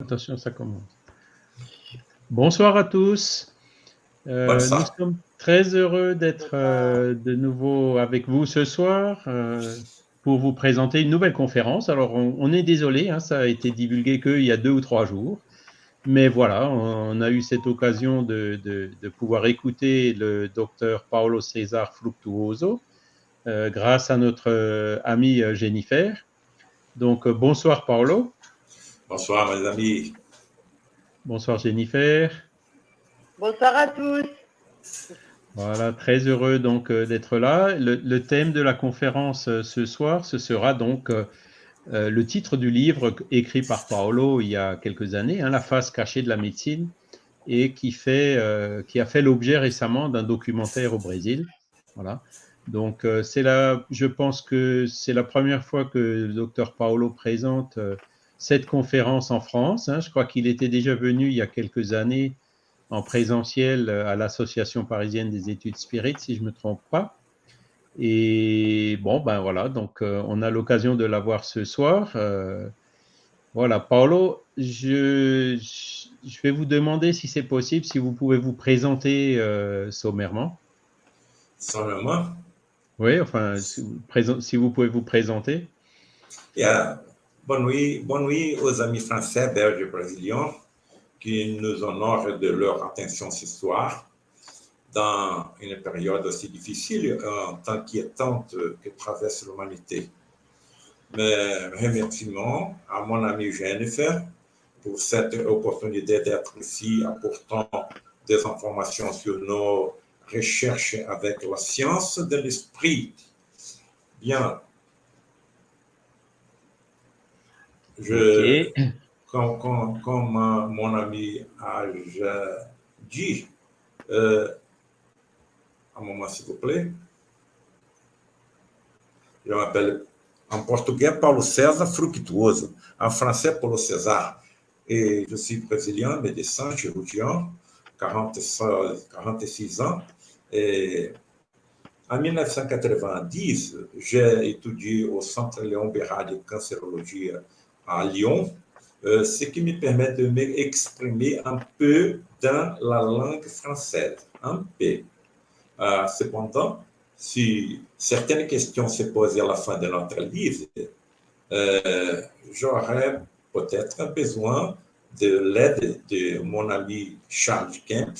Attention, ça commence. Bonsoir à tous. Nous sommes très heureux d'être de nouveau avec vous ce soir pour vous présenter une nouvelle conférence. Alors, on est désolé, hein, ça a été divulgué qu'il y a 2 ou 3 jours. Mais voilà, on a eu cette occasion de pouvoir écouter le docteur Paolo César Fructuoso grâce à notre amie Jennifer. Donc, bonsoir Paolo. Bonsoir mes amis. Bonsoir Jennifer. Bonsoir à tous. Voilà, très heureux donc d'être là. Le thème de la conférence ce soir, ce sera donc le titre du livre écrit par Paolo il y a quelques années, hein, La face cachée de la médecine, et qui a fait l'objet récemment d'un documentaire au Brésil. Voilà. Donc je pense que c'est la première fois que le docteur Paolo présente cette conférence en France. Hein. Je crois qu'il était déjà venu il y a quelques années en présentiel à l'Association parisienne des études spirites, si je ne me trompe pas. Et bon, ben voilà, donc on a l'occasion de l'avoir ce soir. Voilà, Paolo, je vais vous demander si c'est possible, si vous pouvez vous présenter sommairement. Sommairement? Oui, enfin, si vous pouvez vous présenter. Bonne nuit aux amis français, belges et brésiliens qui nous honorent de leur attention ce soir dans une période aussi difficile, tant inquiétante que traverse l'humanité. Mes remerciements à mon ami Jennifer pour cette opportunité d'être ici apportant des informations sur nos recherches avec la science de l'esprit. Bien. Okay. Comme mon ami a dit, un moment s'il vous plaît, je m'appelle en portugais Paulo César Fructuoso, en français Paulo César, et je suis brésilien, médecin, chirurgien, 46 ans, et en 1990, j'ai étudié au Centre Léon Bérard de cancérologie à Lyon, ce qui me permet de m'exprimer un peu dans la langue française, un peu. Cependant, si certaines questions se posent à la fin de notre livre, j'aurais peut-être besoin de l'aide de mon ami Charles Kemp,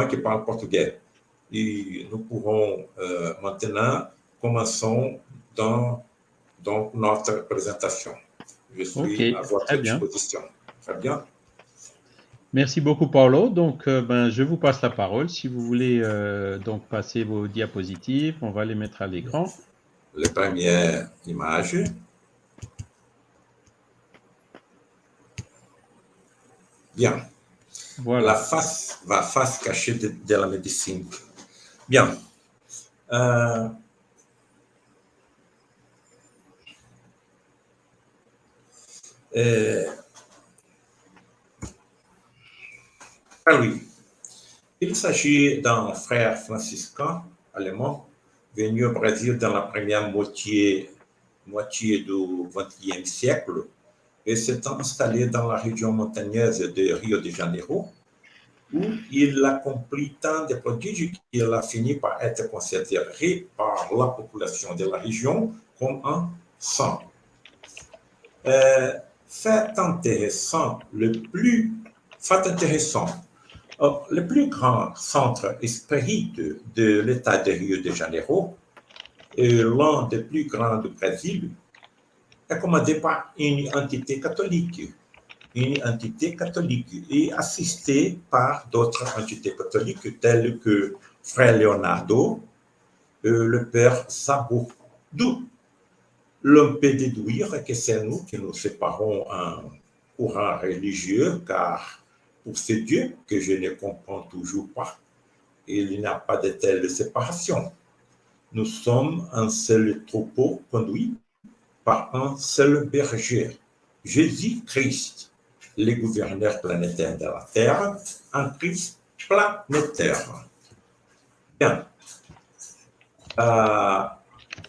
qui parle portugais. Et nous pourrons maintenant commencer dans notre présentation. Je suis à votre disposition. Très bien. Merci beaucoup, Paolo. Donc, je vous passe la parole. Si vous voulez donc passer vos diapositives, on va les mettre à l'écran. Les premières images. Bien. Voilà. La face cachée de la médecine. Bien. Oui. Il s'agit d'un frère franciscain allemand venu au Brésil dans la première moitié du XXe siècle et s'est installé dans la région montagneuse de Rio de Janeiro, où il accomplit tant de prodiges qu'il a fini par être considéré par la population de la région comme un saint. Fait intéressant, le plus grand centre spirituel de l'État de Rio de Janeiro et l'un des plus grands du Brésil est commandé par une entité catholique et assisté par d'autres entités catholiques telles que Frère Leonardo, le Père Sabo. D'où l'on peut déduire que c'est nous qui nous séparons un courant religieux, car pour ces dieux que je ne comprends toujours pas, il n'y a pas de telle séparation. Nous sommes un seul troupeau conduit par un seul berger, Jésus-Christ, le gouverneur planétaire de la Terre, un Christ planétaire. Bien.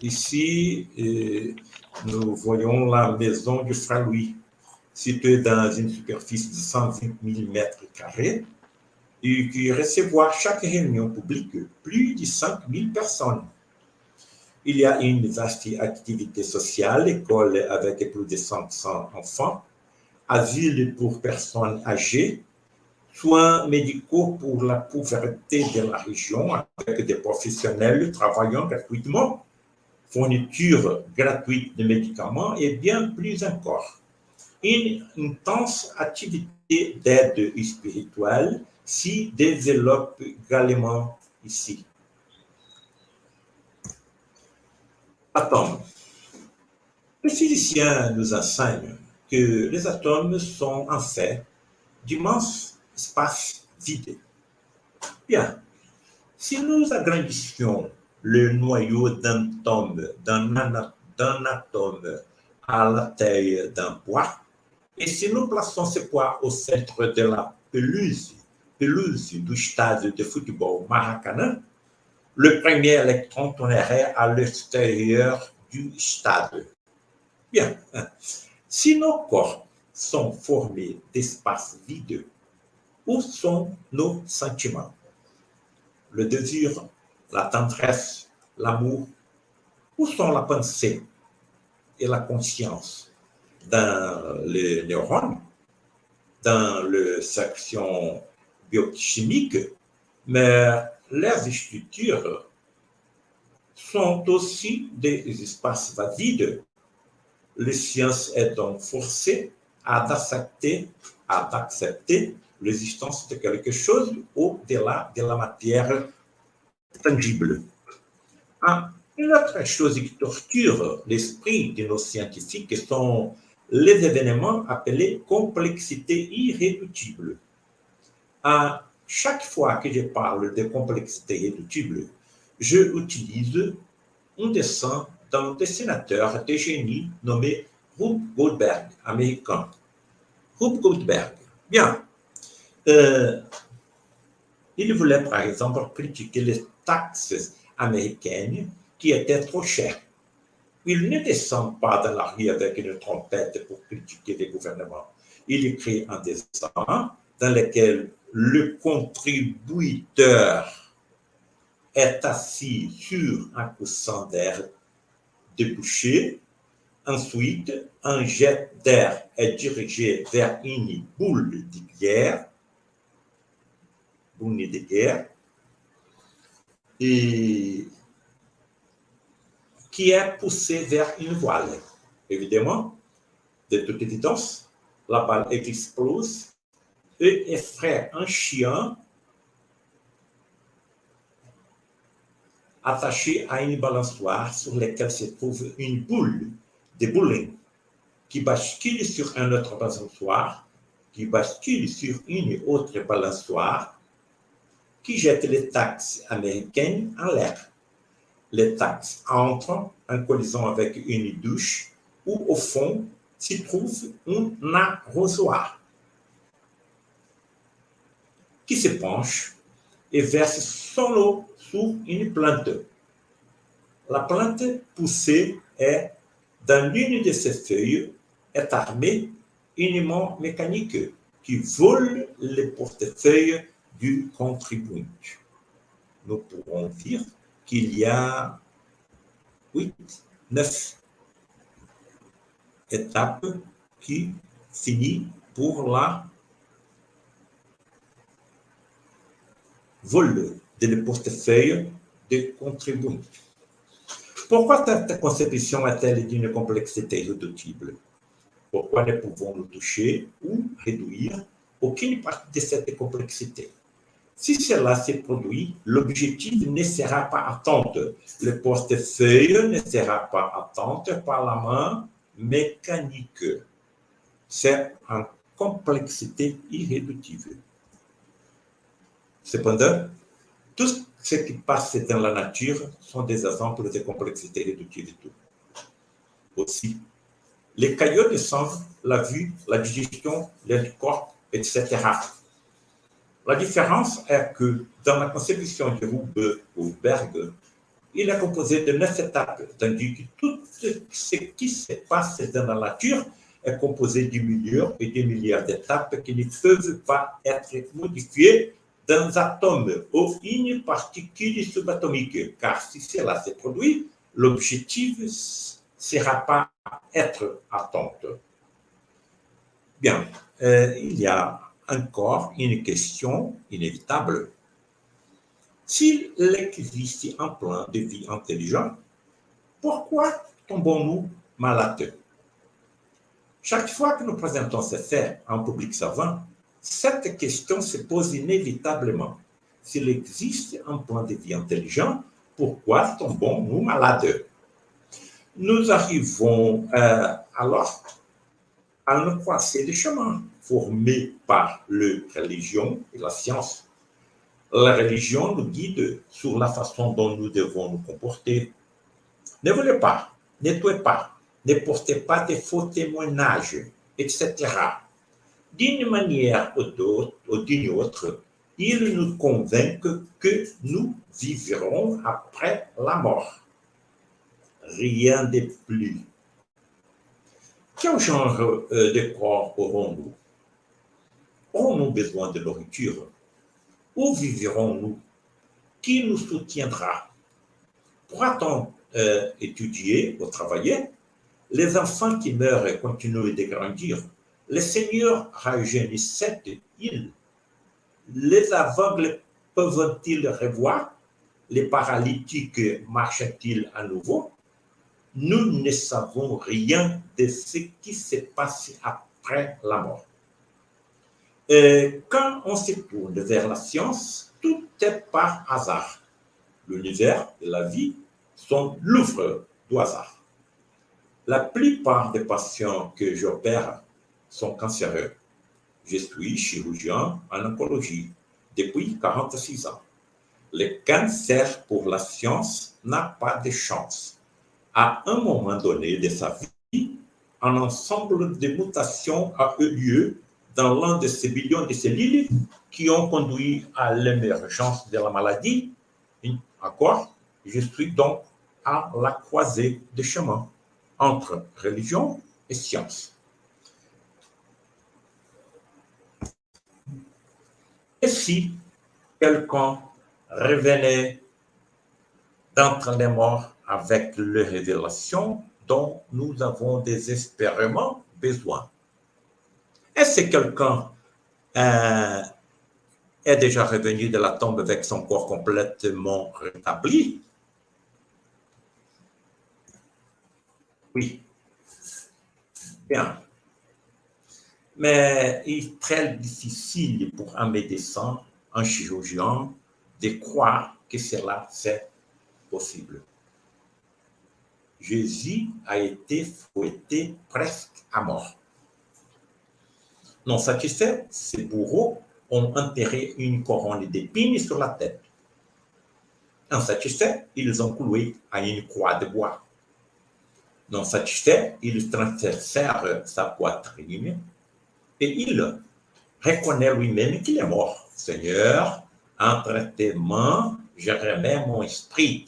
Ici, nous voyons la maison du frère Louis. situé dans une superficie de 120 000 mètres carrés et qui recevoir chaque réunion publique plus de 5 000 personnes. Il y a une vaste activité sociale, école avec plus de 500 enfants, asile pour personnes âgées, soins médicaux pour la pauvreté de la région avec des professionnels travaillant gratuitement, fourniture gratuite de médicaments et bien plus encore. Une intense activité d'aide spirituelle s'y développe également ici. Atomes. Le physicien nous enseigne que les atomes sont en fait d'immenses espaces vides. Bien, si nous agrandissions le noyau d'un atome à la taille d'un pois, et si nous plaçons ce pois au centre de la pelouse du stade de football Maracanã, le premier électron tournerait à l'extérieur du stade. Bien, si nos corps sont formés d'espaces vides, où sont nos sentiments? Le désir, la tendresse, l'amour, où sont la pensée et la conscience? Dans les neurones, dans les sections biochimiques, mais leurs structures sont aussi des espaces vides. La science est donc forcée d'accepter l'existence de quelque chose au-delà de la matière tangible. Une autre chose qui torture l'esprit de nos scientifiques sont les événements appelés complexité irréductible. À chaque fois que je parle de complexité irréductible, je utilise un dessin d'un dessinateur de génie nommé Rube Goldberg, américain. Rube Goldberg, bien, il voulait par exemple critiquer les taxes américaines qui étaient trop chères. Il ne descend pas dans la rue avec une trompette pour critiquer les gouvernements. Il écrit un dessin dans lequel le contributeur est assis sur un coussin d'air débouché. Ensuite, un jet d'air est dirigé vers une boule de guerre, et qui est poussée vers une voile. Évidemment, de toute évidence, la balle explose et effraie un chien attaché à une balançoire sur laquelle se trouve une boule de bowling qui bascule sur un autre balançoire, qui bascule sur une autre balançoire, qui jette les taxes américaines en l'air. Les taxes entrent en collision avec une douche où, au fond, s'y trouve un arrosoir qui se penche et verse son eau sur une plante. La plante poussée est, dans l'une de ses feuilles, est armée uniquement mécanique qui vole le portefeuille du contribuant. Nous pourrons dire qu'il y a 9 étapes qui finissent pour la vol de le portefeuille des contribuants. Pourquoi cette conception est-elle d'une complexité irréductible? Pourquoi ne pouvons-nous toucher ou réduire aucune partie de cette complexité? Si cela se produit, l'objectif ne sera pas atteint. Le portefeuille ne sera pas atteint par la main mécanique. C'est en complexité irréductible. Cependant, tout ce qui passe dans la nature sont des exemples de complexité irréductible. Aussi, les caillots de sang, la vue, la digestion, l'anticorps, etc. La différence est que dans la conception de Rube Goldberg, il est composé de 9 étapes, tandis que tout ce qui se passe dans la nature est composé de millions et de milliards d'étapes qui ne peuvent pas être modifiées dans un atome ou une particule subatomique, car si cela se produit, l'objectif ne sera pas être atteinte. Bien, il y a encore une question inévitable. S'il existe un plan de vie intelligent, pourquoi tombons-nous malades? Chaque fois que nous présentons ces faits en public savant, cette question se pose inévitablement. S'il existe un plan de vie intelligent, pourquoi tombons-nous malades? Nous arrivons alors à un croisée de chemins formés par la religion et la science. La religion nous guide sur la façon dont nous devons nous comporter. Ne volez pas, ne tuez pas, ne portez pas de faux témoignages, etc. D'une manière ou d'une autre, ils nous convainquent que nous vivrons après la mort. Rien de plus. Quel genre de corps aurons-nous? Aurons-nous besoin de nourriture? Où vivrons-nous? Qui nous soutiendra? Pourra-t-on étudier ou travailler? Les enfants qui meurent continuent de grandir. Le Seigneur rajeunit cette île. Les aveugles peuvent-ils revoir? Les paralytiques marchent-ils à nouveau? Nous ne savons rien de ce qui se passe après la mort. Et quand on se tourne vers la science, tout est par hasard. L'univers et la vie sont l'œuvre du hasard. La plupart des patients que j'opère sont cancéreux. Je suis chirurgien en oncologie depuis 46 ans. Le cancer pour la science n'a pas de chance. À un moment donné de sa vie, un ensemble de mutations a eu lieu dans l'un de ces billions de cellules qui ont conduit à l'émergence de la maladie. D'accord? Je suis donc à la croisée des chemins entre religion et science. Et si quelqu'un revenait d'entre les morts avec les révélations dont nous avons désespérément besoin? Est-ce que quelqu'un est déjà revenu de la tombe avec son corps complètement rétabli? Oui. Bien. Mais il est très difficile pour un médecin, un chirurgien, de croire que cela c'est possible. Jésus a été fouetté presque à mort. Non satisfaits, ses bourreaux ont enterré une couronne d'épines sur la tête. Insatisfaits, ils ont cloué à une croix de bois. Non satisfaits, ils transpercèrent sa poitrine et il reconnaît lui-même qu'il est mort. Seigneur, entre tes mains, je remets mon esprit.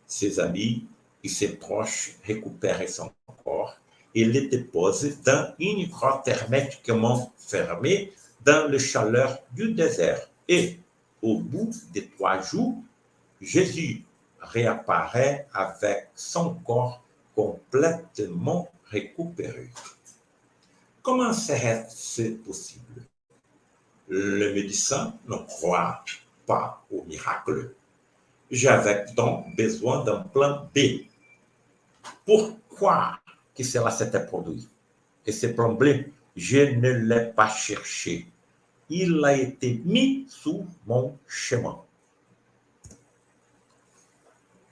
Ses amis et ses proches récupèrent son corps et le déposent dans une grotte hermétiquement fermée dans la chaleur du désert. Et au bout de 3 jours, Jésus réapparaît avec son corps complètement récupéré. Comment serait-ce possible? Le médecin ne croit pas au miracle. J'avais donc besoin d'un plan B. Pourquoi que cela s'était produit? Et ce plan B, je ne l'ai pas cherché. Il a été mis sous mon chemin.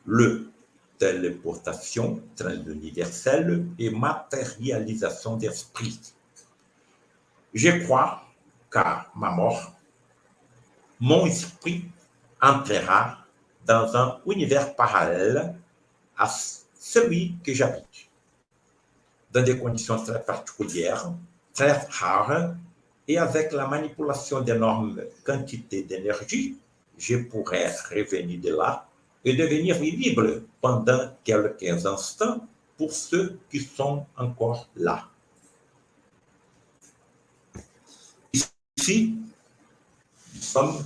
Le téléportation transuniverselle et matérialisation d'esprit. Je crois qu'à ma mort, mon esprit entrera dans un univers parallèle à celui que j'habite, dans des conditions très particulières, très rares, et avec la manipulation d'énormes quantités d'énergie, je pourrais revenir de là et devenir visible pendant quelques instants pour ceux qui sont encore là. Ici, nous sommes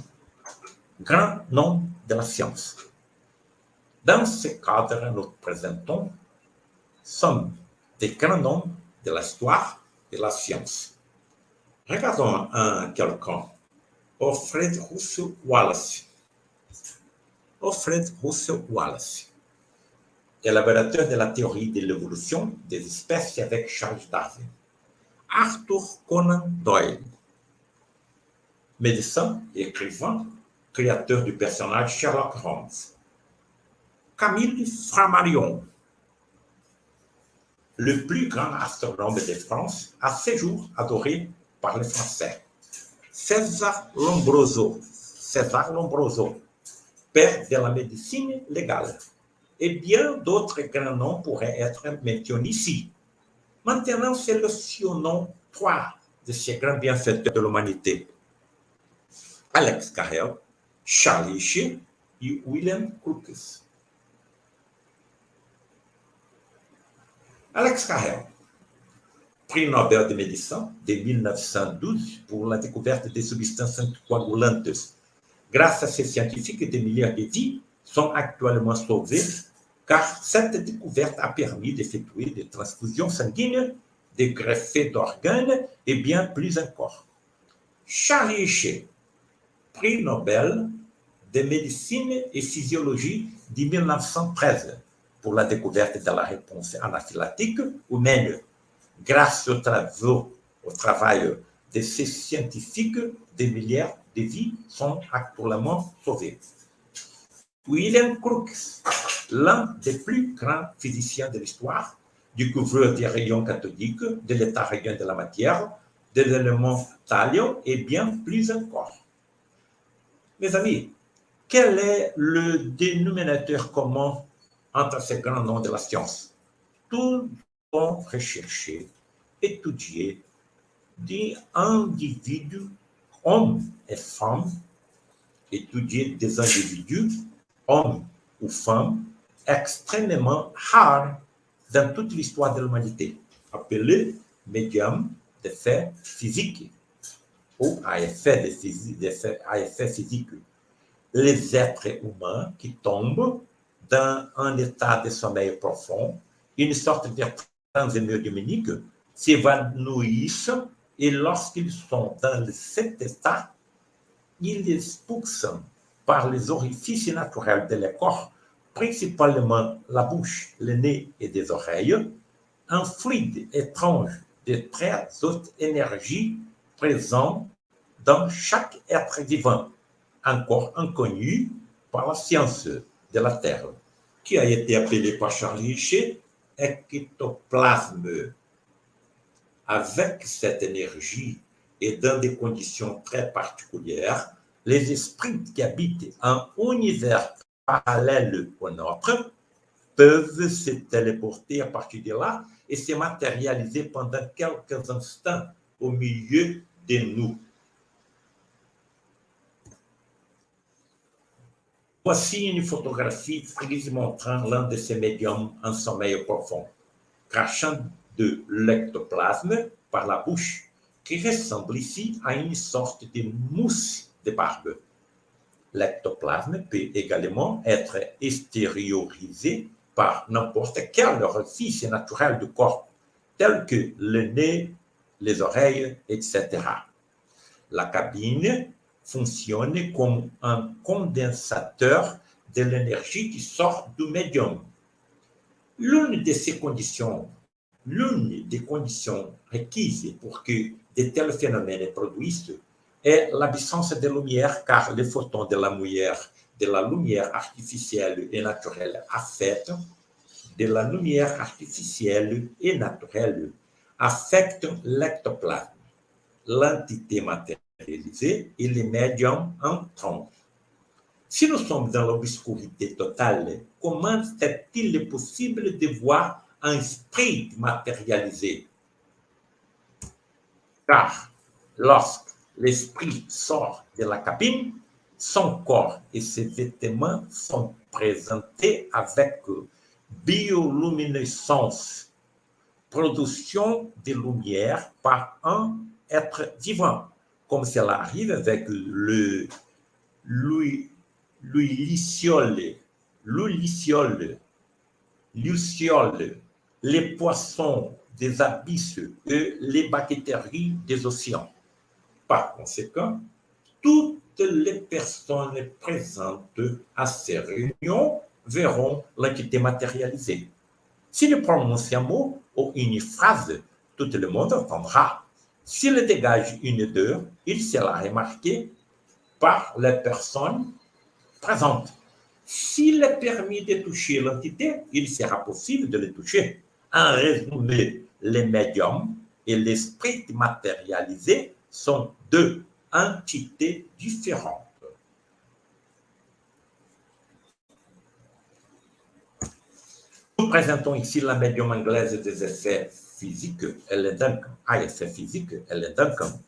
grand nombre de la science. Dans ce cadre, nous présentons sommes des grands nombres de l'histoire de la science. Regardons un quelqu'un, Alfred Russel Wallace. Alfred Russel Wallace, élaborateur de la théorie de l'évolution des espèces avec Charles Darwin. Arthur Conan Doyle, médecin et écrivain, créateur du personnage Sherlock Holmes. Camille Flammarion, le plus grand astronome de France, à ce jour adoré par les Français. César Lombroso, père de la médecine légale. Et bien d'autres grands noms pourraient être mentionnés ici. Maintenant, sélectionnons 3 de ces grands bienfaiteurs de l'humanité. Alex Carrel, Charlie Shea et William Crookes. Alex Carrel, prix Nobel de médecine de 1912 pour la découverte des substances anticoagulantes. Grâce à ces scientifiques, des milliards de vies sont actuellement sauvées, car cette découverte a permis d'effectuer des transfusions sanguines, des greffes d'organes et bien plus encore. Charlie Shea, prix Nobel de médecine et physiologie de 1913 pour la découverte de la réponse anaphylactique humaine. Grâce au travail de ces scientifiques, des milliards de vies sont actuellement sauvées. William Crookes, l'un des plus grands physiciens de l'histoire, découvreur des rayons cathodiques, de l'état rayonn de la matière, de l'élément thallium et bien plus encore. Mes amis, quel est le dénominateur commun entre ces grands noms de la science? Tous ont recherché, étudié des individus, hommes et femmes, étudier des individus, hommes ou femmes, extrêmement rares dans toute l'histoire de l'humanité, appelés médiums d'effets physiques ou à effet physique. Les êtres humains qui tombent dans un état de sommeil profond, une sorte de trance médiumnique, s'évanouissent et lorsqu'ils sont dans cet état, ils expulsent par les orifices naturels de leur corps, principalement la bouche, le nez et des oreilles, un fluide étrange de très haute énergie présent dans chaque être vivant, encore inconnu par la science de la Terre, qui a été appelé par Charlie Shea ectoplasme. Avec cette énergie et dans des conditions très particulières, les esprits qui habitent un univers parallèle au nôtre peuvent se téléporter à partir de là et se matérialiser pendant quelques instants au milieu de nous. Voici une photographie prise montrant l'un de ces médiums en sommeil profond, crachant de l'ectoplasme par la bouche, qui ressemble ici à une sorte de mousse de barbe. L'ectoplasme peut également être extériorisé par n'importe quel orifice naturel du corps, tel que le nez, les oreilles, etc. La cabine fonctionne comme un condensateur de l'énergie qui sort du médium. L'une des conditions requises pour que de tels phénomènes produisent est l'absence de lumière, car les photons de la lumière artificielle et naturelle affectent l'ectoplasme, l'entité matérialisée et les médiums en transe. Si nous sommes dans l'obscurité totale, comment est-il possible de voir un esprit matérialisé? Car lorsque l'esprit sort de la cabine, son corps et ses vêtements sont présentés avec bioluminescence, production de lumière par un être vivant, comme cela arrive avec le l'uliciole, luciole, les poissons des abysses et les bactéries des océans. Par conséquent, toutes les personnes présentes à ces réunions verront l'entité matérialisée. Si nous prononçons un mot ou une phrase, tout le monde entendra. S'il dégage une odeur, il sera remarqué par les personnes présentes. S'il est permis de toucher l'entité, il sera possible de le toucher. En résumé, les médiums et l'esprit matérialisé sont deux entités différentes. Nous présentons ici la médium anglaise des effets physiques, Ellen Duncan. Effets physiques, Ellen Duncan.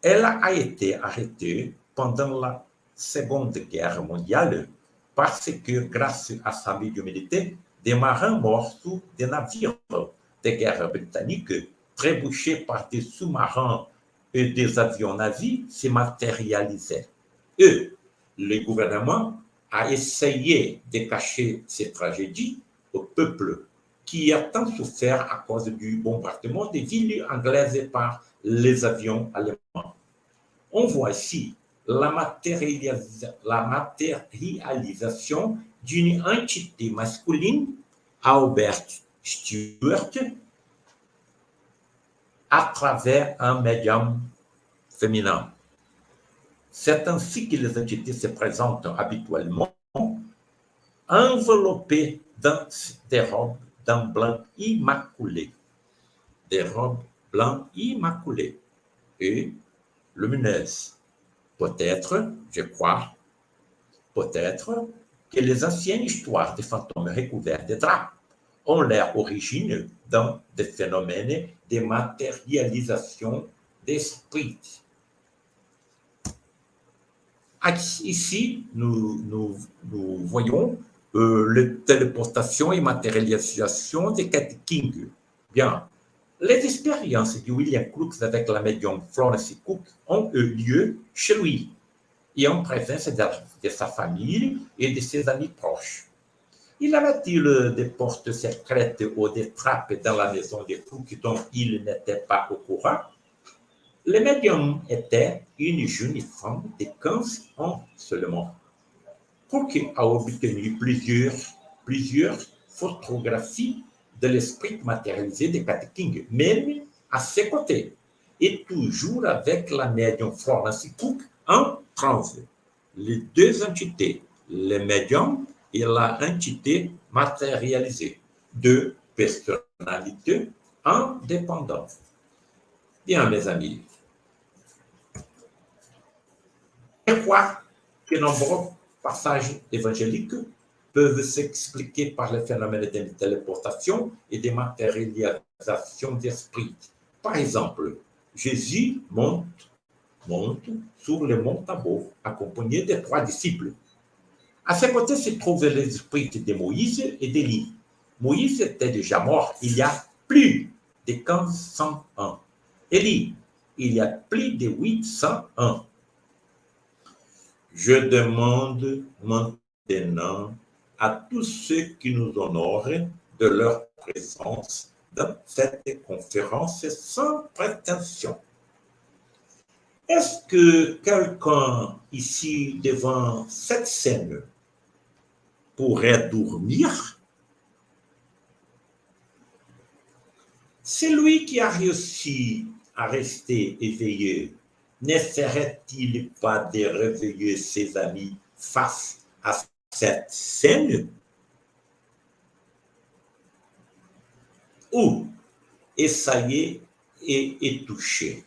Elle a été arrêtée pendant la Seconde Guerre mondiale parce que, grâce à sa médiumnité, des marins morts sous des navires de guerre britanniques, trébuchés par des sous-marins et des avions nazis, se matérialisaient. Le gouvernement a essayé de cacher ces tragédies au peuple qui a tant souffert à cause du bombardement des villes anglaises par les avions allemands. On voit ici la matérialisation d'une entité masculine, Albert Stewart, à travers un médium féminin. C'est ainsi que les entités se présentent habituellement, enveloppées dans des robes d'un blanc immaculé. Des robes blancs immaculées et lumineuses. Peut-être, je crois, peut-être que les anciennes histoires de fantômes recouverts de draps ont leur origine dans des phénomènes de matérialisation d'esprit. Ici, nous voyons la téléportation et matérialisation de Kate King. Bien, les expériences de William Crookes avec la médium Florence Cook ont eu lieu chez lui et en présence de sa famille et de ses amis proches. Il avait-il des portes secrètes ou des trappes dans la maison de Cook dont il n'était pas au courant? Le médium était une jeune femme de 15 ans seulement. Cook a obtenu plusieurs photographies de l'esprit matérialisé de Kate King, même à ses côtés, et toujours avec la médium Florence Cook en transe. Les deux entités, le médium et l'entité matérialisée, deux personnalités indépendantes. Bien, mes amis, je crois que nombreux passages évangéliques peuvent s'expliquer par le phénomène de téléportation et de matérialisation d'esprit. Par exemple, Jésus monte sur le mont Tabor, accompagné de 3 disciples. À ses côtés se trouvent les esprits de Moïse et d'Élie. Moïse était déjà mort il y a plus de 1500 ans. Élie, il y a plus de 800 ans. Je demande maintenant à tous ceux qui nous honorent de leur présence dans cette conférence sans prétention. Est-ce que quelqu'un ici devant cette scène pourrait dormir? Celui qui a réussi à rester éveillé, n'essaierait-il pas de réveiller ses amis face à cette scène? Ou essayer et toucher?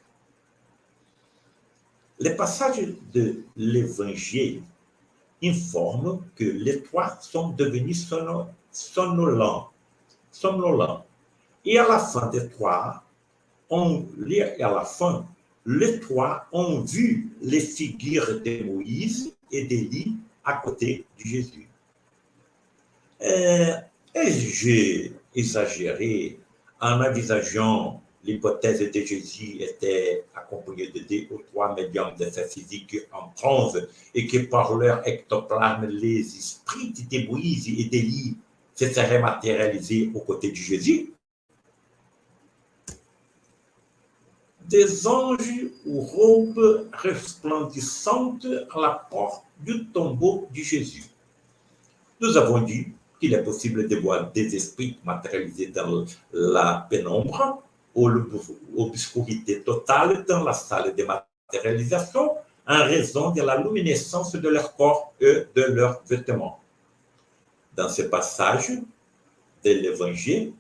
Le passage de l'Évangile informe que les 3 sont devenus somnolents. Et à la fin des 3, les 3 ont vu les figures de Moïse et d'Élie à côté de Jésus. Ai-je exagéré en envisageant l'hypothèse de Jésus était accompagnée de 2 ou 3 médiums d'effets physiques en transe et que par leur ectoplasme, les esprits de Moïse et d'Élie se seraient matérialisés aux côtés de Jésus. Des anges aux robes resplendissantes à la porte du tombeau de Jésus. Nous avons dit qu'il est possible de voir des esprits matérialisés dans la pénombre ou l'obscurité totale dans la salle de matérialisation en raison de la luminescence de leur corps et de leurs vêtements. Dans ce passage de l'Évangile,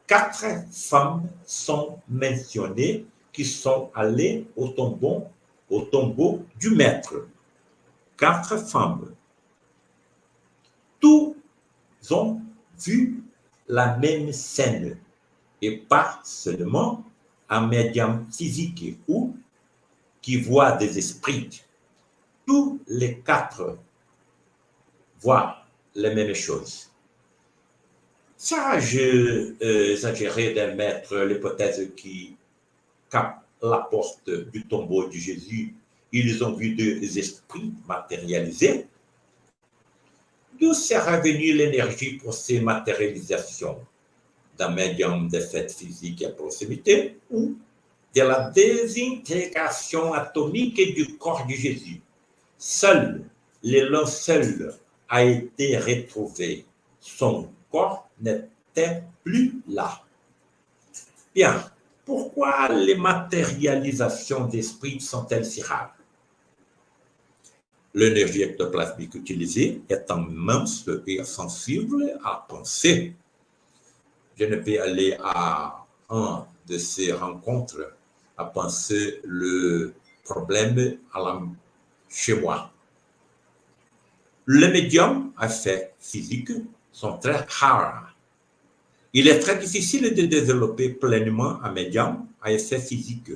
4 femmes sont mentionnées qui sont allées au tombeau du Maître. 4 femmes. Tous ont vu la même scène et pas seulement un médium physique ou qui voit des esprits. Tous les 4 voient les mêmes choses. Serais-je exagéré d'émettre l'hypothèse qui capte la porte du tombeau de Jésus, ils ont vu des esprits matérialisés? D'où sera venue l'énergie pour ces matérialisations? D'un médium d'effet physique à proximité ou de la désintégration atomique du corps de Jésus? Seul le linceul a été retrouvé. Son corps n'était plus là. Bien, pourquoi les matérialisations d'esprit sont-elles si rares? L'énergie ectoplasmique utilisée étant mince et sensible à penser. Je ne peux aller à un de ces rencontres à penser le problème chez moi. Les médiums à effet physique sont très rares. Il est très difficile de développer pleinement un médium à effet physique.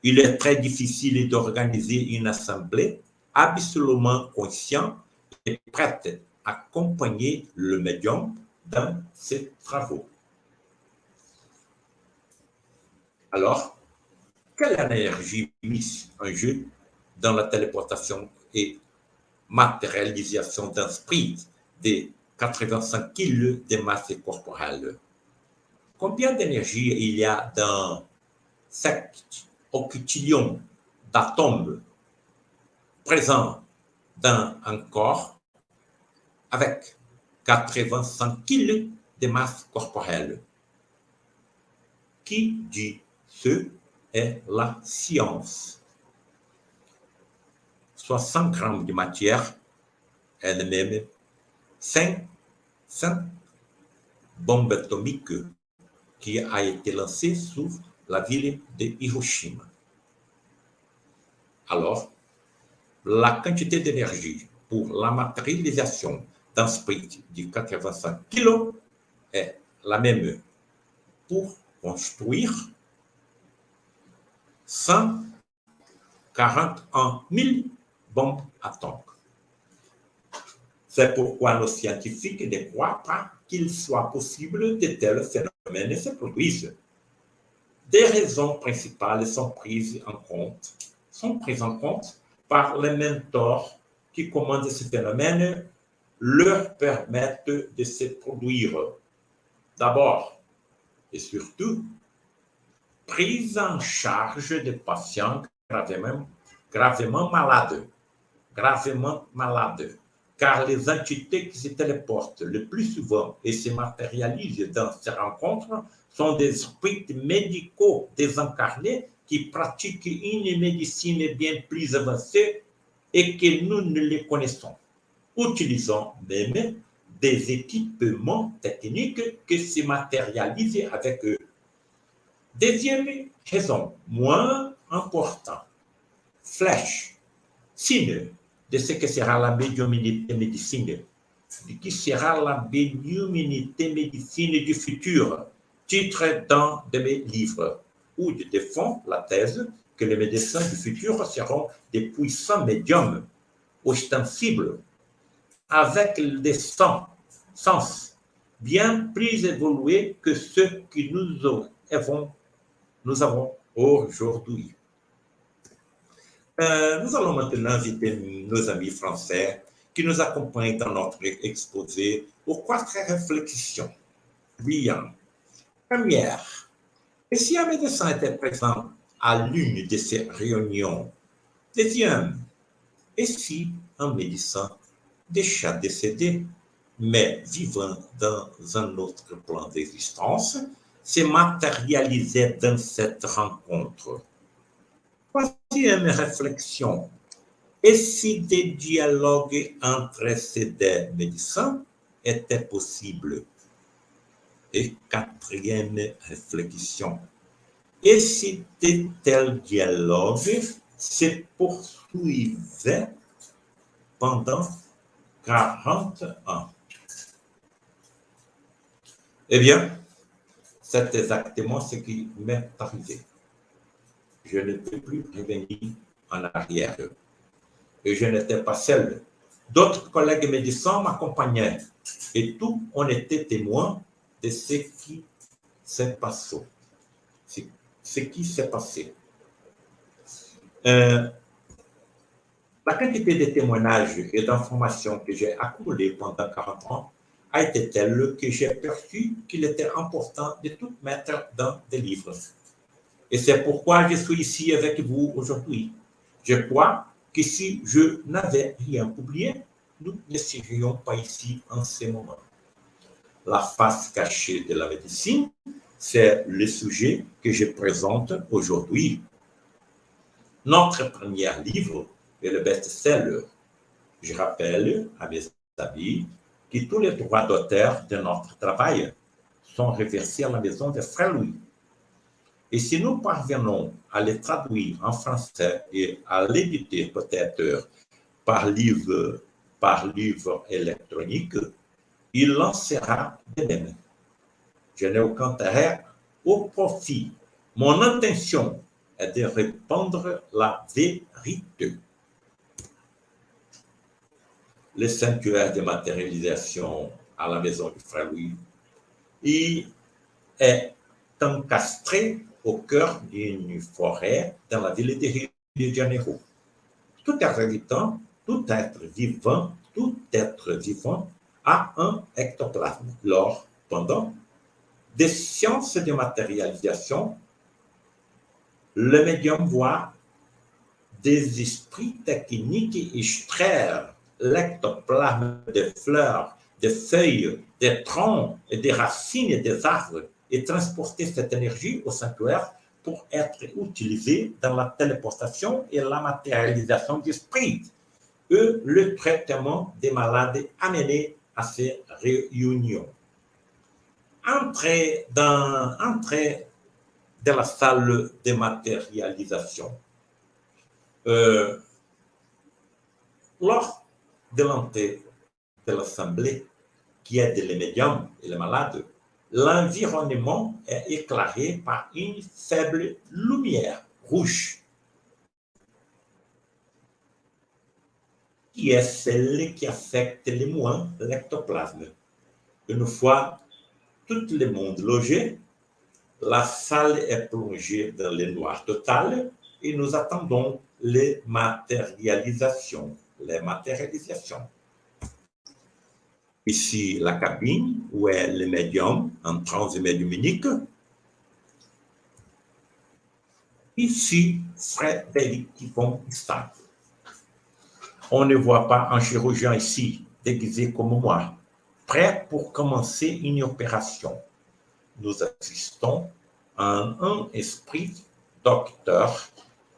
Il est très difficile d'organiser une assemblée absolument consciente et prête à accompagner le médium dans ses travaux. Alors, quelle est l'énergie mise en jeu dans la téléportation et matérialisation d'un esprit de 85 kg de masse corporelle? Combien d'énergie il y a dans 7 octillions d'atomes présents dans un corps avec 85 kg de masse corporelle? Qui dit ce est la science. 60 grammes de matière elle-même, 5 bombes atomiques qui a été lancée sur la ville de Hiroshima. Alors, la quantité d'énergie pour la matérialisation d'un esprit de 85 kg est la même pour construire 141 000 bombes atomiques. C'est pourquoi nos scientifiques ne croient pas qu'il soit possible de tels phénomènes se produisent. Des raisons principales sont prises en compte par les mentors qui commandent ce phénomène, leur permettent de se produire. D'abord et surtout, prise en charge des patients gravement malades, car les entités qui se téléportent le plus souvent et se matérialisent dans ces rencontres sont des esprits médicaux désincarnés qui pratiquent une médecine bien plus avancée et que nous ne les connaissons, utilisant même des équipements techniques qui se matérialisent avec eux. Deuxième raison, moins importante, flèche, signe de ce que sera la médiumnité médecine, de qui sera la médiumnité médecine du futur, titre dans de mes livres, où je défends la thèse que les médecins du futur seront des puissants médiums, ostensibles, avec des sens bien plus évolués que ceux qui nous nous avons aujourd'hui. Nous allons maintenant inviter nos amis français qui nous accompagnent dans notre exposé aux 4 réflexions brillantes. Première, et si un médecin était présent à l'une de ces réunions? Deuxième, et si un médecin déjà décédé, mais vivant dans un autre plan d'existence, se matérialisait dans cette rencontre? Troisième réflexion, et si des dialogues entre ces deux médecins étaient possibles? Et quatrième réflexion, et si de tels dialogues se poursuivaient pendant 40 ans? Eh bien, c'est exactement ce qui m'est arrivé. Je ne peux plus revenir en arrière. Et je n'étais pas seul. D'autres collègues médecins m'accompagnaient. Et tous, on était témoins de ce qui s'est passé. La quantité de témoignages et d'informations que j'ai accumulées pendant 40 ans a été telle que j'ai perçu qu'il était important de tout mettre dans des livres. Et c'est pourquoi je suis ici avec vous aujourd'hui. Je crois que si je n'avais rien publié, nous ne serions pas ici en ce moment. La face cachée de la médecine, c'est le sujet que je présente aujourd'hui. Notre premier livre est le best-seller. Je rappelle à mes amis que tous les droits d'auteur de notre travail sont reversés à la maison des frères Louis. Et si nous parvenons à les traduire en français et à l'éditer peut-être par livre électronique, il en sera de même. Je n'ai aucun intérêt au profit. Mon intention est de répandre la vérité. Le sanctuaire de matérialisation à la maison du frère Louis, il est encastré au cœur d'une forêt dans la ville de Rio de Janeiro. Tout être vivant a un ectoplasme. Pendant des sciences de matérialisation, le médium voit des esprits techniques extraire l'ectoplasme des fleurs, des feuilles, des troncs et des racines des arbres et transporter cette énergie au sanctuaire pour être utilisée dans la téléportation et la matérialisation d'esprit et le traitement des malades amenés à ces réunions. Entrez dans la salle de matérialisation. Lors de l'entrée de l'assemblée qui aide les médiums et les malades, l'environnement est éclairé par une faible lumière rouge, qui est celle qui affecte le moins l'ectoplasme. Une fois tout le monde logé, la salle est plongée dans le noir total et nous attendons les matérialisations. Ici, la cabine où est le médium en transe médiumnique. Ici, Frédéric von Stein. On ne voit pas un chirurgien ici, déguisé comme moi, prêt pour commencer une opération. Nous assistons à un esprit docteur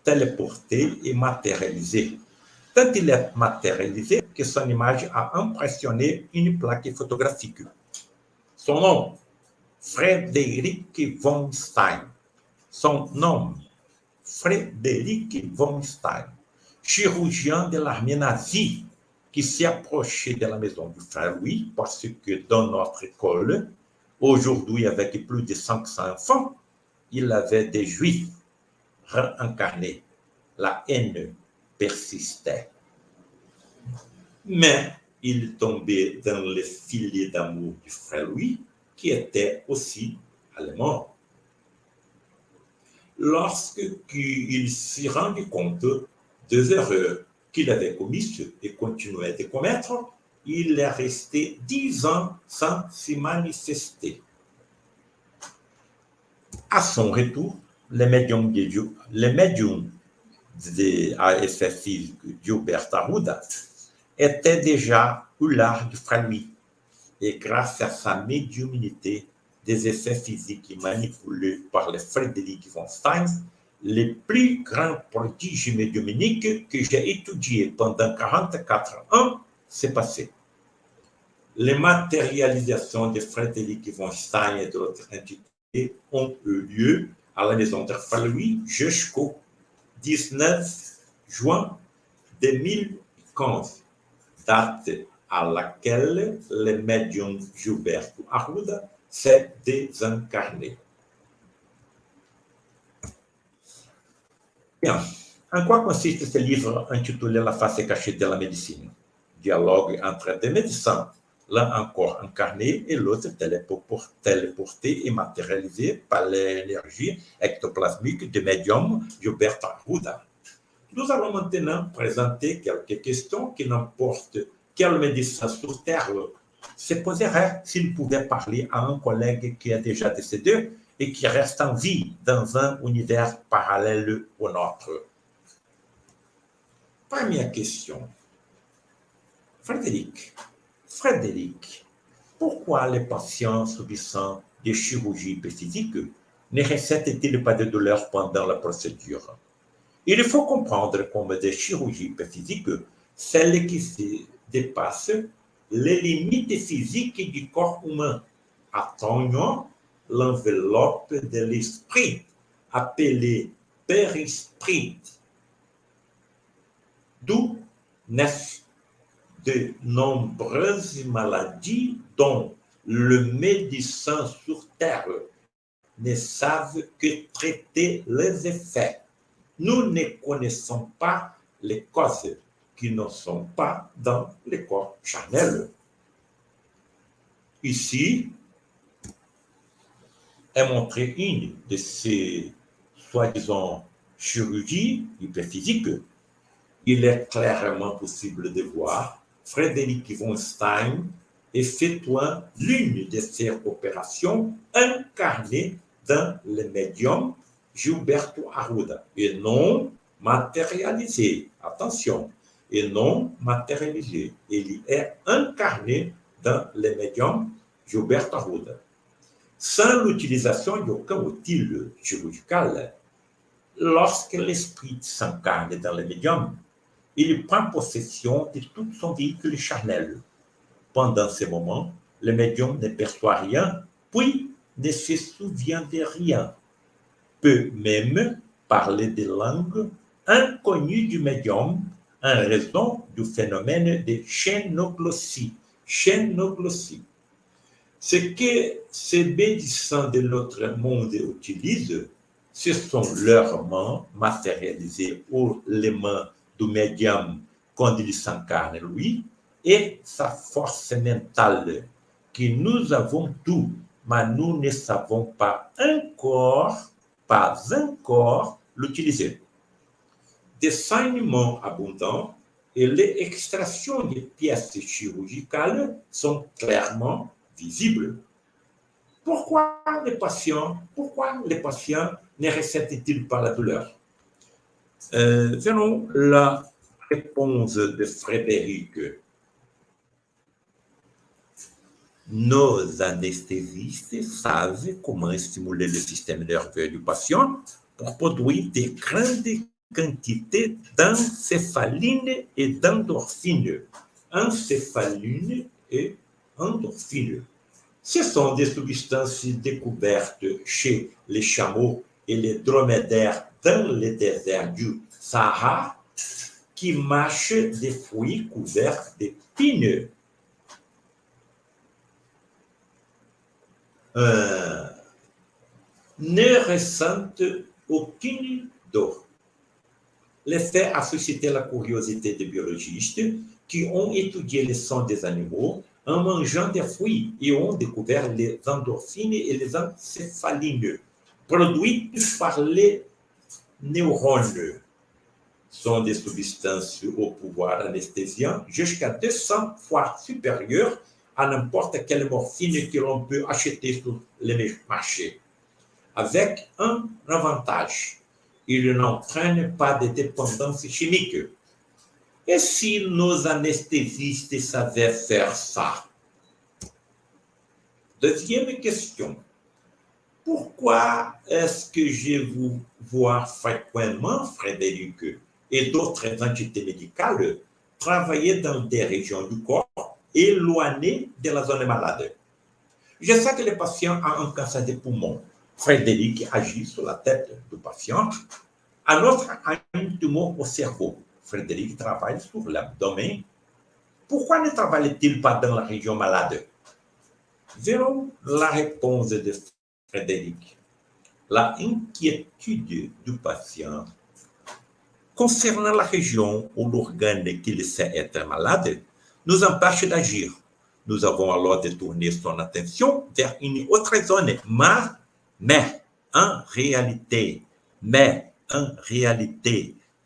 téléporté et matérialisé. Tant il est matérialisé que son image a impressionné une plaque photographique. Son nom, Frédéric von Stein. Son nom, Frédéric von Stein, chirurgien de l'armée nazie qui s'est approché de la maison du frère Louis parce que dans notre école, aujourd'hui avec plus de 500 enfants, il avait des juifs réincarnés. La haine persistait. Mais il tombait dans le filet d'amour du frère Louis, qui était aussi allemand. lorsqu'il s'est rendu compte des erreurs qu'il avait commises et continuait de commettre, il est resté 10 ans sans s'y manifester. À son retour, les médiums à effet physique Gilbert Arruda étaient déjà au large du frère Louis. Et grâce à sa médiumnité, des effets physiques manipulés par les Frédéric von Stein, les plus grands prodiges médiumniques que j'ai étudiés pendant 44 ans s'est passé. Les matérialisations de Frédéric von Stein et d'autres entités ont eu lieu à la maison de frère Louis jusqu'au 19 juin 2015, date à laquelle le médium Gilberto Arruda s'est désincarné. Bien. En quoi consiste ce livre intitulé La face cachée de la médecine? Dialogue entre des médecins, l'un encore incarné et l'autre téléporté et matérialisé par l'énergie ectoplasmique du médium Gilberto Arruda. Nous allons maintenant présenter quelques questions qui n'importe quel médecin sur Terre se poserait s'il pouvait parler à un collègue qui est déjà décédé et qui reste en vie dans un univers parallèle au nôtre. Première question. Frédéric, pourquoi les patients subissant des chirurgies physiques ne ressentent-ils pas de douleur pendant la procédure? Il faut comprendre comme des chirurgies physiques, celles qui dépassent les limites physiques du corps humain, atteignant l'enveloppe de l'esprit, appelée périsprit. D'où naissent de nombreuses maladies dont le médecin sur Terre ne savent que traiter les effets. Nous ne connaissons pas les causes qui ne sont pas dans le corps charnel. Ici est montrée une de ces soi-disant chirurgies hyperphysiques. Il est clairement possible de voir Frédéric von Stein effectuant l'une de ces opérations incarnées dans le médium Gilberto Arruda et non matérialisé. Attention, et non matérialisé. Il est incarné dans le médium Gilberto Arruda. Sans l'utilisation d'aucun outil chirurgical, lorsque l'esprit s'incarne dans le médium, il prend possession de tout son véhicule charnel. Pendant ce moment, le médium ne perçoit rien, puis ne se souvient de rien, peut même parler des langues inconnues du médium en raison du phénomène de chénoglossie. Ce que ces médecins de l'autre monde utilisent, ce sont leurs mains matérialisées ou les mains du médium quand il s'incarne lui, et sa force mentale, que nous avons tout, mais nous ne savons pas encore l'utiliser. Des saignements abondants et les extractions des pièces chirurgicales sont clairement visibles. Pourquoi les patients ne ressentent-ils pas la douleur? Venons la réponse de Frédéric. Nos anesthésistes savent comment stimuler le système nerveux du patient pour produire de grandes quantités d'encéphaline et d'endorphine. Encéphaline et endorphine. Ce sont des substances découvertes chez les chameaux et les dromadaires dans le désert du Sahara qui mâchent des fruits couverts d'épines. Ne ressentent aucune douleur. L'effet a suscité la curiosité des biologistes qui ont étudié les sons des animaux en mangeant des fruits et ont découvert les endorphines et les encéphalines. produites par les neurones sont des substances au pouvoir anesthésiant jusqu'à 200 fois supérieur à n'importe quelle morphine que l'on peut acheter sur les marchés. Avec un avantage, il n'entraîne pas de dépendance chimique. Et si nos anesthésistes savaient faire ça? Deuxième question. Pourquoi est-ce que je vous vois fréquemment, Frédéric, et d'autres entités médicales travailler dans des régions du corps éloignées de la zone malade? Je sais que le patient a un cancer des poumons. Frédéric agit sur la tête du patient. Un autre a une tumeur au cerveau. Frédéric travaille sur l'abdomen. Pourquoi ne travaille-t-il pas dans la région malade? Verrons la réponse de Frédéric. La inquiétude du patient concernant la région ou l'organe qu'il sait être malade nous empêche d'agir. Nous avons alors détourné son attention vers une autre zone. Mais en réalité,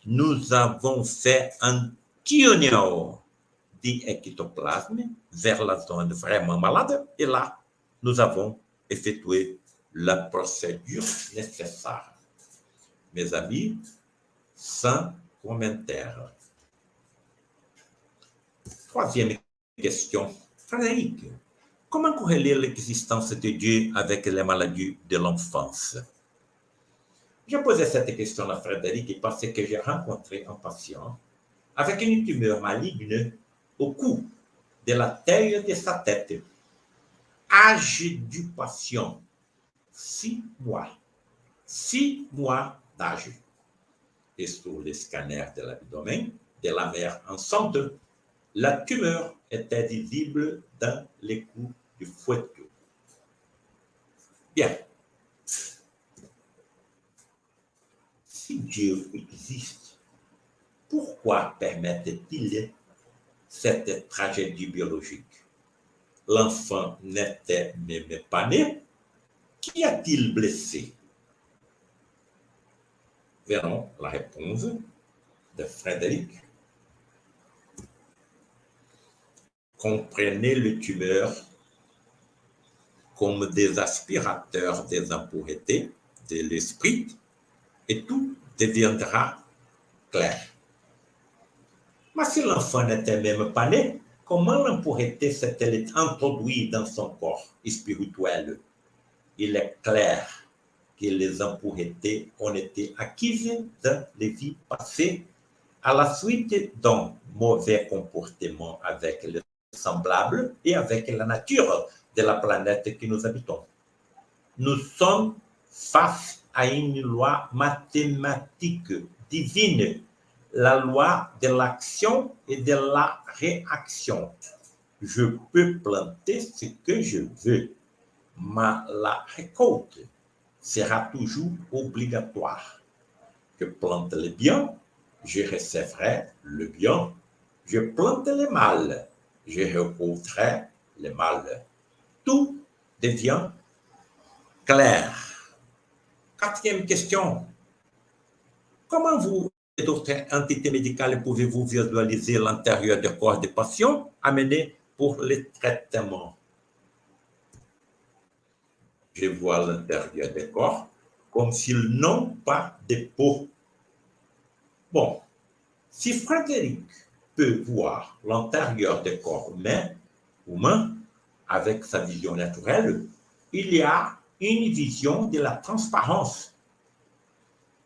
nous avons fait un tunnel d'ectoplasme vers la zone vraiment malade et là, nous avons effectué la procédure nécessaire. Mes amis, sans commentaire. Troisième question. Frédéric, comment corréler l'existence de Dieu avec les maladies de l'enfance? J'ai posé cette question à Frédéric parce que j'ai rencontré un patient avec une tumeur maligne au cou de la taille de sa tête. Âge du patient, 6 mois. 6 mois d'âge. Et sur le scanner de l'abdomen de la mère enceinte, la tumeur était visible dans les coups du fouetteau. Bien. Si Dieu existe, pourquoi permettait-il cette tragédie biologique? L'enfant n'était même pas né. Qui a-t-il blessé? Verrons la réponse de Frédéric. Comprenez le tumeur comme des aspirateurs des impuretés de l'esprit et tout deviendra clair. Mais si l'enfant n'était même pas né, comment l'impureté s'est-elle introduite dans son corps spirituel? Il est clair que les impuretés ont été acquises dans les vies passées à la suite d'un mauvais comportement avec les semblables et avec la nature de la planète que nous habitons. Nous sommes face à une loi mathématique divine, la loi de l'action et de la réaction. Je peux planter ce que je veux, mais la récolte sera toujours obligatoire. Je plante le bien, je recevrai le bien. Je plante le mal, je récolterai le mal. Tout devient clair. Quatrième question. Comment vous et d'autres entités médicales pouvez-vous visualiser l'intérieur du corps des patients amenés pour les traitements? Je vois l'intérieur des corps comme s'ils n'ont pas de peau. Bon, si Frédéric peut voir l'intérieur des corps humains avec sa vision naturelle, il y a une vision de la transparence.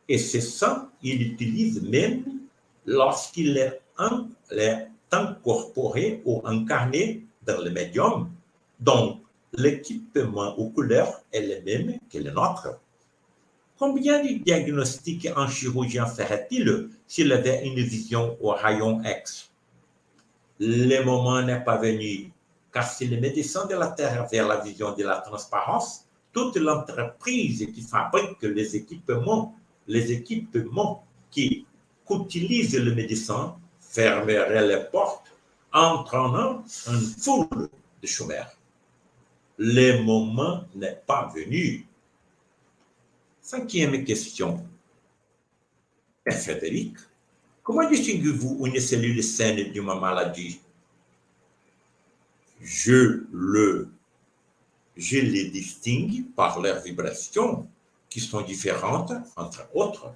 Et c'est ça qu'il utilise même lorsqu'il est incorporé ou incarné dans le médium. Donc, l'équipement aux couleurs est le même que le nôtre. Combien de diagnostics un chirurgien ferait-il s'il avait une vision au rayon X? Le moment n'est pas venu, car si le médecin de la Terre vers la vision de la transparence, toute l'entreprise qui fabrique les équipements qui utilisent le médecin fermerait les portes, entraînant une foule de chômeurs. Le moment n'est pas venu. Cinquième question. Et Frédéric, comment distinguez-vous une cellule saine d'une maladie? Je les distingue par leurs vibrations qui sont différentes entre autres.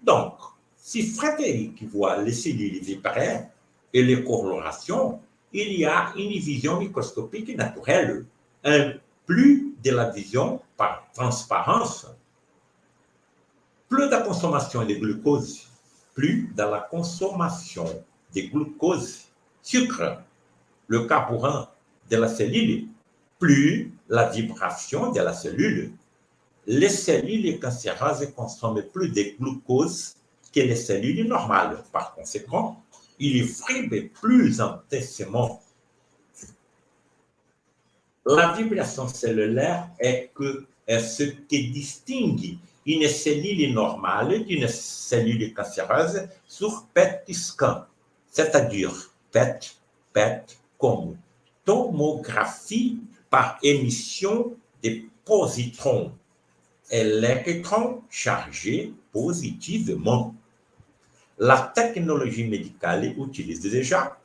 Donc, si Frédéric voit les cellules vibrer et les colorations, il y a une vision microscopique naturelle, plus de la vision par transparence. Plus de consommation de glucose, plus de la consommation de glucose, sucre, le carburant de la cellule, plus la vibration de la cellule. Les cellules cancéreuses consomment plus de glucose que les cellules normales. Par conséquent, ils vibrent plus intensément. La vibration cellulaire est ce qui distingue une cellule normale d'une cellule cancéreuse sur PET scan, c'est-à-dire PET comme tomographie par émission de positrons, électrons chargés positivement. La technologie médicale utilise déjà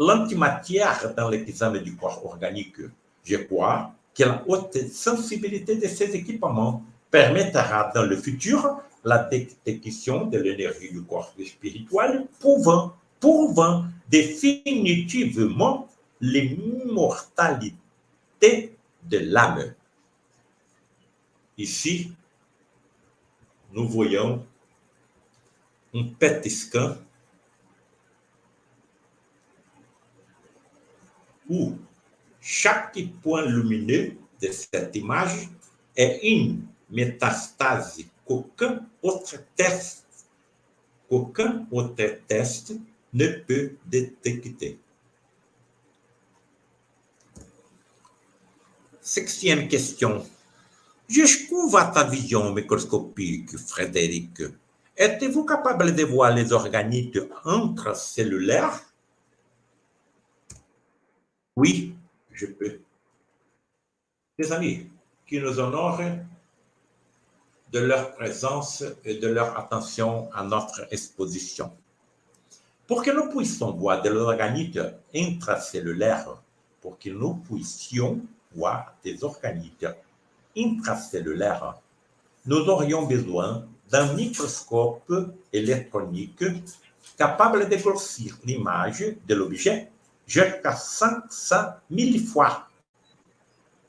l'antimatière dans l'examen du corps organique. Je crois que la haute sensibilité de ces équipements permettra dans le futur la détection de l'énergie du corps spirituel, prouvant définitivement l'immortalité de l'âme. Ici, nous voyons un PET scan où chaque point lumineux de cette image est une métastase qu'aucun autre test ne peut détecter. Sixtième question. Jusqu'où va ta vision microscopique, Frédéric? Êtes-vous capable de voir les organites intracellulaires? Oui, je peux. Des amis qui nous honorent de leur présence et de leur attention à notre exposition. Pour que nous puissions voir de l'organite intracellulaire, nous aurions besoin d'un microscope électronique capable de grossir l'image de l'objet jusqu'à 500 000 fois.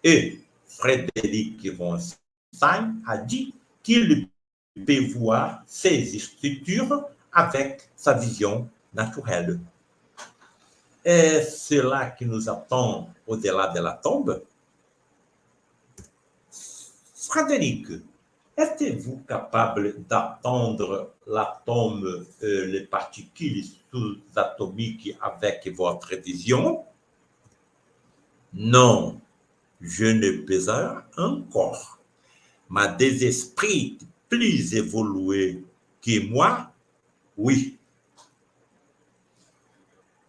Et Frédéric von Stein a dit qu'il peut voir ces structures avec sa vision naturelle. Est-ce cela qui nous attend au-delà de la tombe? Frédéric, êtes-vous capable d'attendre l'atome, les particules sous-atomiques avec votre vision? Non, je ne peux pas encore. Mais des esprits plus évolués que moi, oui.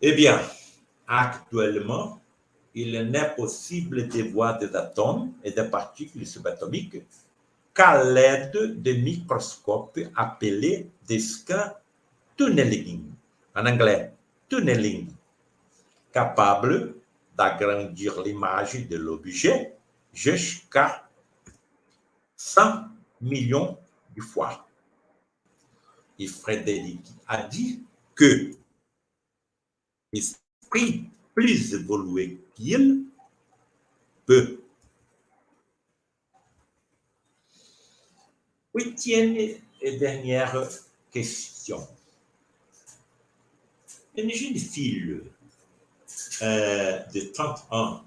Eh bien, actuellement, il n'est possible de voir des atomes et des particules subatomiques qu'à l'aide de microscopes appelés des scans tunneling, en anglais, tunneling, capables d'agrandir l'image de l'objet jusqu'à 100 millions de fois. Et Frédéric a dit que l'esprit plus évolué qu'il peut. Huitième et dernière question. Une jeune fille de 30 ans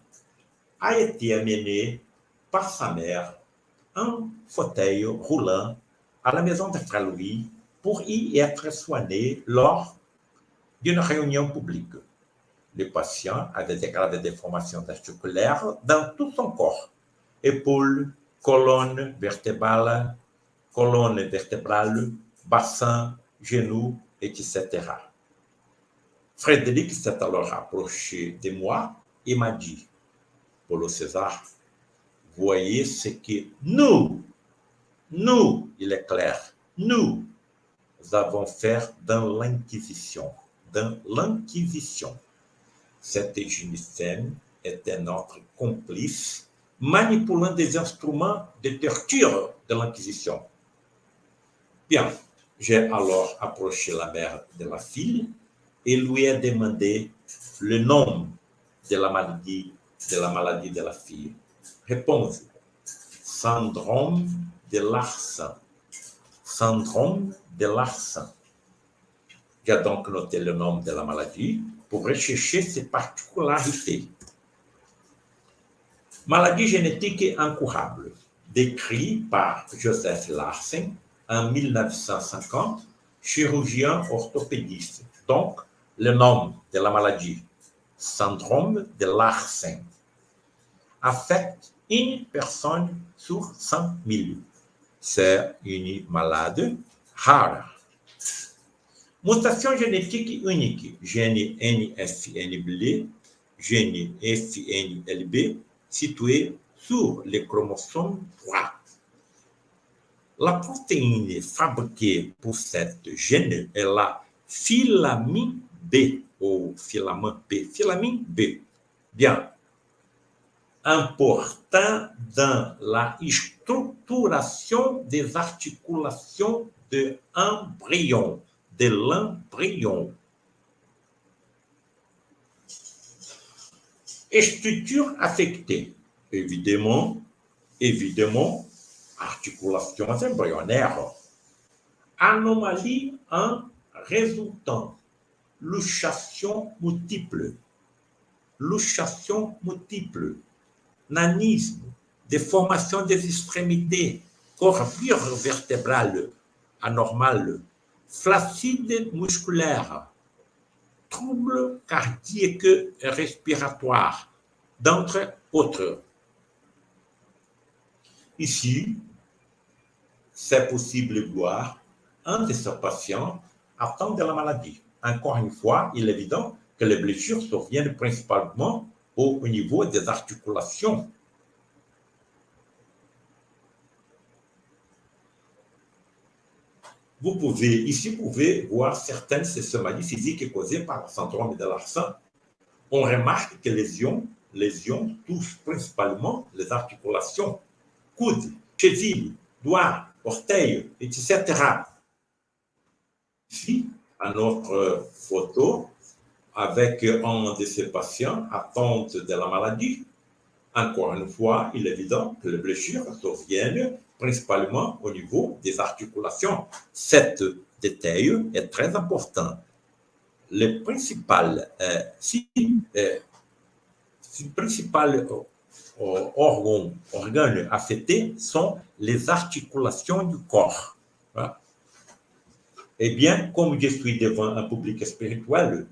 a été amenée par sa mère en fauteuil roulant à la maison de Frère Louis pour y être soignée lors d'une réunion publique. Le patient avait des déformations testiculaires dans tout son corps, épaules, colonne vertébrale, bassin, genoux, etc. Frédéric s'est alors approché de moi et m'a dit, Paulo César, voyez ce que nous, il est clair, nous avons fait dans l'Inquisition. Dans l'Inquisition, cette jeune femme était notre complice, manipulant des instruments de torture de l'Inquisition. Bien, j'ai alors approché la mère de la fille et lui ai demandé le nom de la maladie de la fille. Réponse: syndrome de Larsen. Syndrome de Larsen. J'ai donc noté le nom de la maladie pour rechercher ses particularités. Maladie génétique incurable, décrite par Joseph Larsen en 1950, chirurgien orthopédiste. Donc, le nom de la maladie, syndrome de Larsen, affecte une personne sur 100 000. C'est une maladie rare. Mutation génétique unique, gène NFNB, gène FNLB, situé sur le chromosome 3. La protéine fabriquée pour cette gène est la filamine B, ou filament B, filamine B. Bien. Important dans la structuration des articulations de l'embryon. Et structure affectée, évidemment, articulations embryonnaires. Anomalie en résultant, luxation multiple, nanisme, déformation des extrémités, courbure vertébrale anormale, flaccide musculaire, troubles cardiaques et respiratoires, d'entre autres. Ici, c'est possible de voir un de ces patients atteint de la maladie. Encore une fois, il est évident que les blessures surviennent principalement au niveau des articulations. Vous pouvez voir certaines de ces maladies physiques causées par le syndrome de Larsen. On remarque que les lésions touchent principalement les articulations, coudes, chevilles, doigts, orteils, etc. Ici, à notre photo, avec un de ces patients atteints de la maladie. Encore une fois, il est évident que les blessures surviennent principalement au niveau des articulations. Cet détail est très important. Les principales organes affectés sont les articulations du corps. Eh bien, comme je suis devant un public spirituel,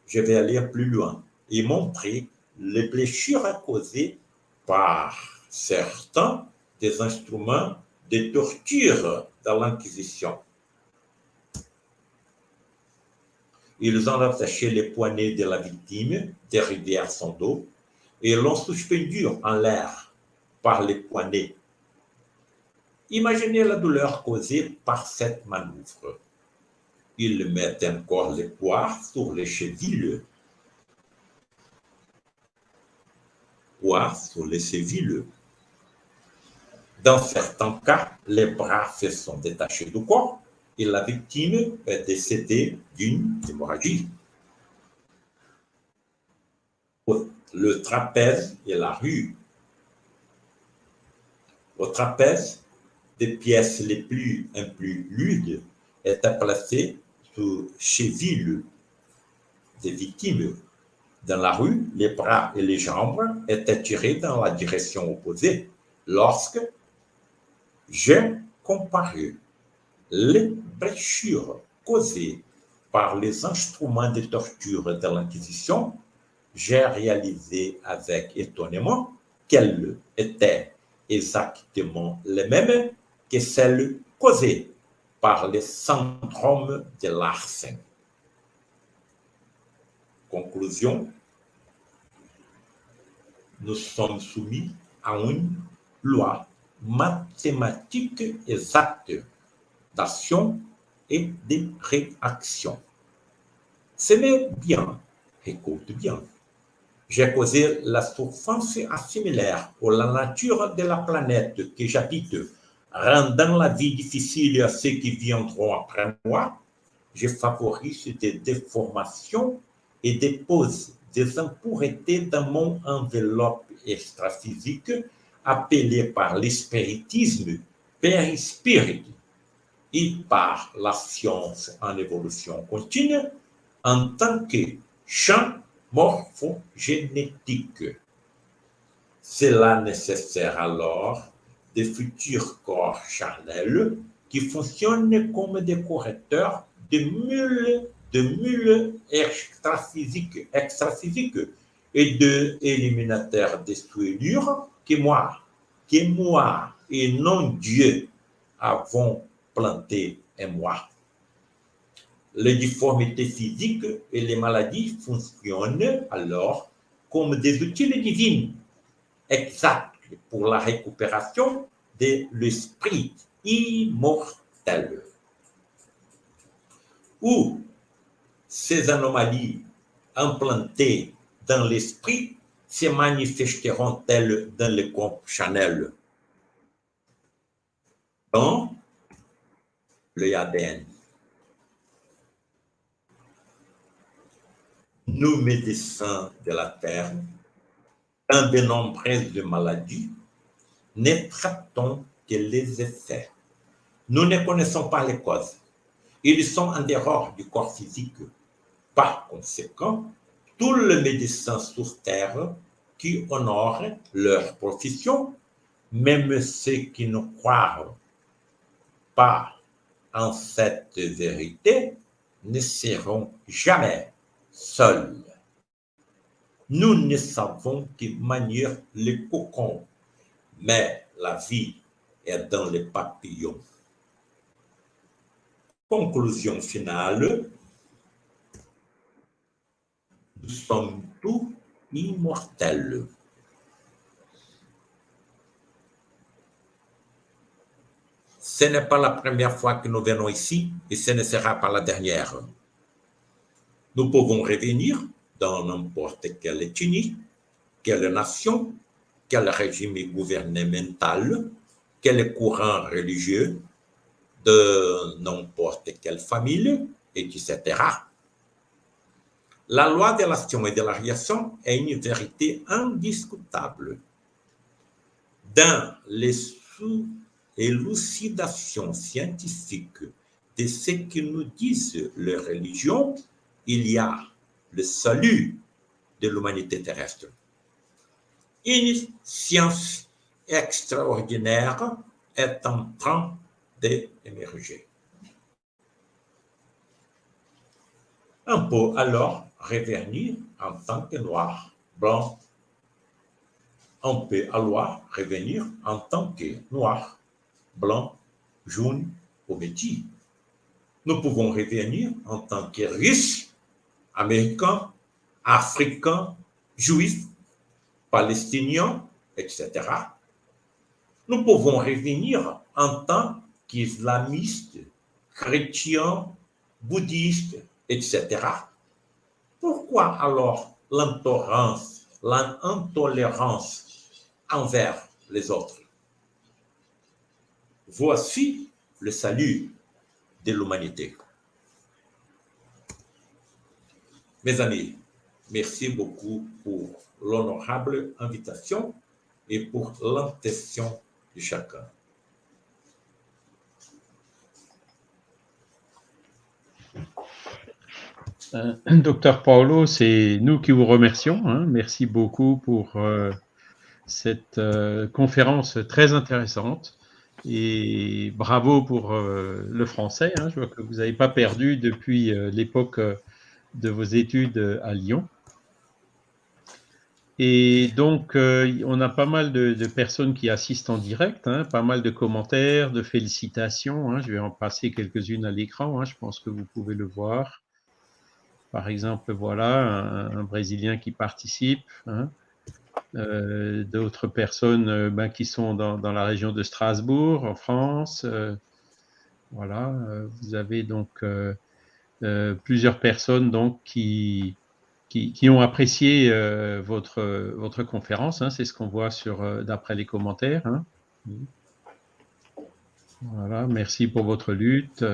je vais aller plus loin et montrer les blessures causées par certains des instruments de torture dans l'Inquisition. Ils ont attaché les poignets de la victime derrière son dos et l'ont suspendu en l'air par les poignets. Imaginez la douleur causée par cette manœuvre. Ils mettent encore les poires sur les chevilles. Dans certains cas, les bras se sont détachés du corps et la victime est décédée d'une hémorragie. Le trapèze et la rue. Au trapèze, des pièces les plus ludes étaient placées sous chevilles des victimes. Dans la rue, les bras et les jambes étaient tirés dans la direction opposée. Lorsque j'ai comparé les blessures causées par les instruments de torture de l'Inquisition, j'ai réalisé avec étonnement qu'elles étaient exactement les mêmes que celles causées par le syndrome de Larsen. Conclusion, nous sommes soumis à une lois mathématiques exactes d'action et de réaction. C'est bien, écoute bien. J'ai causé la souffrance assimilaire pour la nature de la planète que j'habite, rendant la vie difficile à ceux qui viendront après moi. Je favorise des déformations et dépose des impuretés dans mon enveloppe extraphysique appelée par l'espiritisme périspirit et par la science en évolution continue en tant que champ morphogénétique. Cela nécessaire alors de futurs corps charnels qui fonctionnent comme des correcteurs de mules extraphysiques et de éliminateurs de souillures que moi et non Dieu avons planté en moi. Les difformités physiques et les maladies fonctionnent alors comme des outils divins exacts pour la récupération de l'esprit immortel. Où ces anomalies implantées dans l'esprit se manifesteront-elles dans le corps charnel? Dans le ADN. Nous, médecins de la Terre, dans de nombreuses maladies, ne traitons que les effets. Nous ne connaissons pas les causes. Ils sont en dehors du corps physique. Par conséquent, tous les médecins sur Terre qui honorent leur profession, même ceux qui ne croient pas en cette vérité, ne seront jamais seuls. Nous ne savons que manier les cocons, mais la vie est dans les papillons. Conclusion finale, nous sommes tous immortels. Ce n'est pas la première fois que nous venons ici et ce ne sera pas la dernière. Nous pouvons revenir dans n'importe quelle ethnie, quelle nation, quel régime gouvernemental, quel courant religieux, de n'importe quelle famille, etc. La loi de l'action et de la réaction est une vérité indiscutable. Dans les élucidations scientifiques de ce que nous disent les religions, il y a le salut de l'humanité terrestre. Une science extraordinaire est en train d'émerger. On peut alors revenir en tant que noir, blanc. On peut alors revenir en tant que noir, blanc, jaune ou métis. Nous pouvons revenir en tant que riches, américains, africains, juifs, palestiniens, etc. Nous pouvons revenir en tant qu'islamistes, chrétiens, bouddhistes, etc. Pourquoi alors l'intolérance envers les autres? Voici le salut de l'humanité. Mes amis, merci beaucoup pour l'honorable invitation et pour l'intention de chacun. Docteur Paulo, c'est nous qui vous remercions. Merci beaucoup pour cette conférence très intéressante et bravo pour le français. Je vois que vous n'avez pas perdu depuis l'époque de vos études à Lyon. Et donc, on a pas mal de personnes qui assistent en direct, pas mal de commentaires, de félicitations. Je vais en passer quelques-unes à l'écran, je pense que vous pouvez le voir. Par exemple, voilà, un Brésilien qui participe. d'autres personnes qui sont dans la région de Strasbourg, en France. Voilà, vous avez donc plusieurs personnes donc, qui ont apprécié votre conférence. Hein, c'est ce qu'on voit d'après les commentaires. Hein. Voilà, merci pour votre lutte.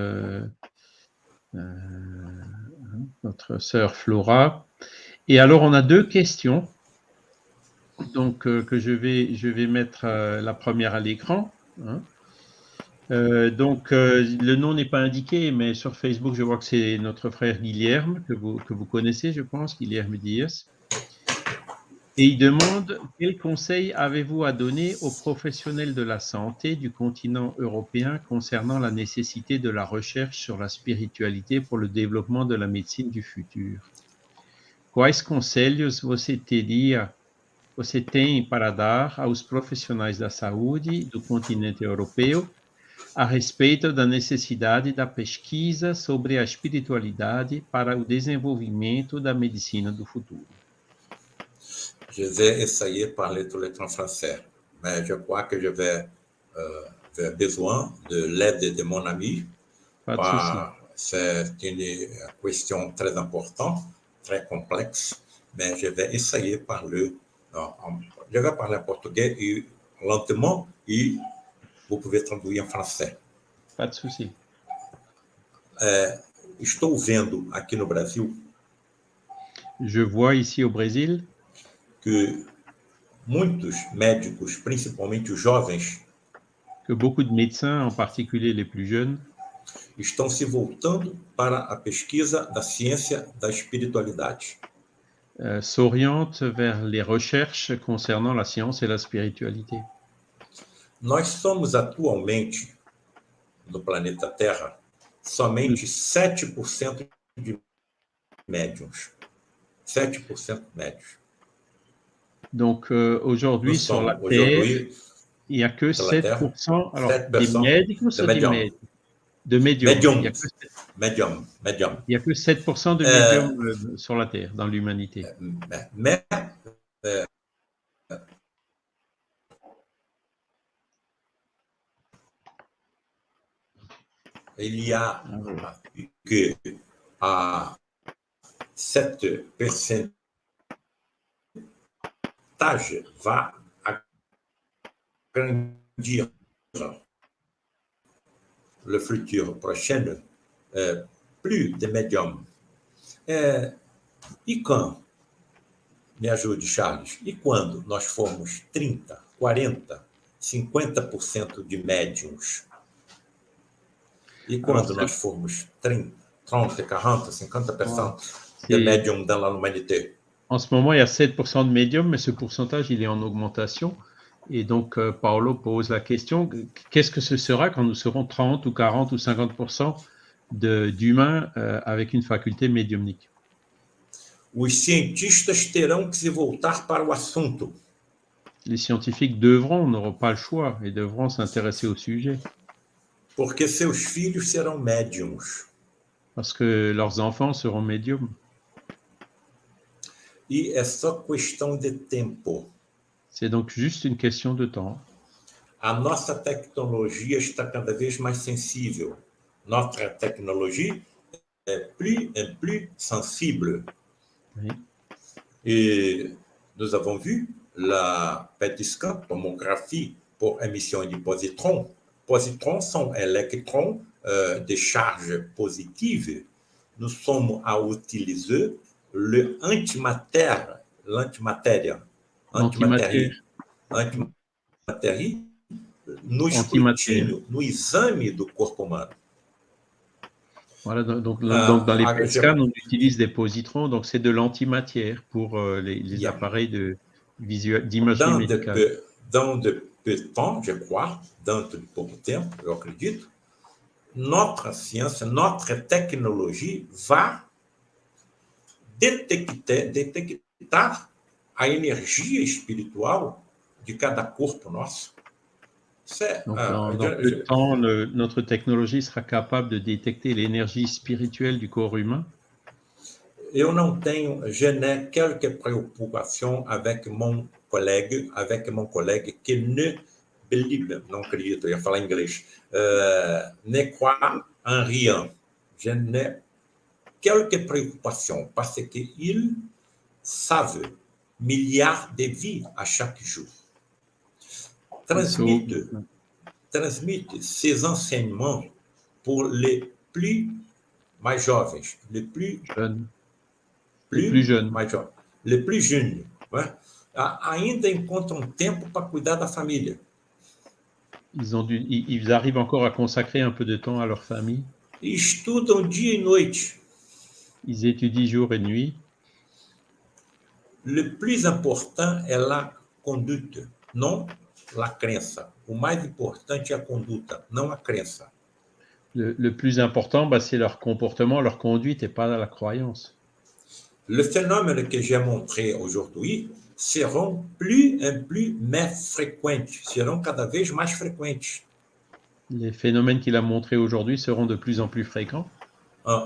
Notre sœur Flora. Et alors, on a 2 questions. Donc, que je vais mettre la première à l'écran. Hein. Donc, le nom n'est pas indiqué, mais sur Facebook, je vois que c'est notre frère Guilherme, que vous connaissez, je pense, Guilherme Dias. Et il demande, quel conseil avez-vous à donner aux professionnels de la santé du continent européen concernant la nécessité de la recherche sur la spiritualité pour le développement de la médecine du futur? Quais conselhos você tem para dar aos profissionais da saúde do continente europeu a respeito da necessidade da pesquisa sobre a espiritualidade para o desenvolvimento da medicina do futuro? Je vais essayer de parler tout le temps français, mais je crois que je vais avoir besoin de l'aide de mon ami. C'est une question très importante, très complexe, mais je vais essayer de parler je vais parler en portugais et lentement, et vous pouvez traduire en français. Pas de souci. Estou vendo aqui no Brasil Je vois ici au Brésil que muitos médicos, principalmente os jovens, que beaucoup de médecins, en particulier les plus jeunes, estão se voltando para a pesquisa da ciência da espiritualidade. S'orientent vers les recherches concernant la science et la spiritualité. Nós somos atualmente, no planeta Terra, somente 7% de médiums. 7% médiums. Donc, aujourd'hui, sur la Terre, il n'y a que 7%, alors, 7% des médicos ou de médiums. Médiums. Il n'y a que 7% de médiums sur la Terre, dans l'humanité. Mais il y a que cette pourcentage va agrandir le futur prochain, plus de médiums. E quand, me ajude, Charles, e quando nós formos 30, 40, 50% de médiums? E quando nós formos 30, 40, 50% de médiums dans l'humanité? En ce moment, il y a 7% de médiums, mais ce pourcentage, il est en augmentation. Et donc, Paolo pose la question, qu'est-ce que ce sera quand nous serons 30 ou 40 ou 50% d'humains avec une faculté médiumnique? Os cientistas terão que se voltar para o assunto. Les scientifiques n'auront pas le choix et devront s'intéresser au sujet. Porque seus filhos serão médiums. Parce que leurs enfants seront médiums. E é só questão de tempo. C'est donc juste une question de temps. A nossa tecnologia está cada vez mais sensível. Notre tecnologie est plus et plus sensible. Oui. Et nous avons vu la PET scan, tomographie pour émission de positrons. Positrons sont électrons de charge positive. Nous sommes à utiliser l'antimatérie no escrutínio, no exame do corpo humano. Voilà, donc dans les PET scans, on utilise des positrons, donc c'est de l'antimatière pour les appareils d'imagerie médicale. Dans de peu de temps, je crois, dans de pouco tempo, eu acredito, notre ciência, notre tecnologie va detectar a energia espiritual de cada corpo nosso. Donc, dans peu de temps, notre technologie sera capable de détecter l'énergie spirituelle du corps humain. Je n'ai quelques préoccupations avec mon collègue, avec mon collègue qui ne believe, não acredito, eu ia falar em inglês, ne croit en rien. Je n'ai quelques préoccupations parce qu'ils savent milliards de vies à chaque jour. Transmite ces enseignements pour les plus mais jovens, les plus jeunes, né? Ainda encontram tempo para cuidar da família. Ils arrivent encore à consacrer un peu de temps à leur famille. Estudam dia e noite. Ils étudient jour et nuit. Le plus important é a conduta, não a crença. O mais importante é a conduta, não a crença. Le plus important, c'est leur comportement, leur conduite et pas la croyance. Le phénomène que j'ai montré aujourd'hui seront plus mais fréquents, seront cada vez mais fréquents. Les phénomènes qu'il a montrés aujourd'hui seront de plus en plus fréquents.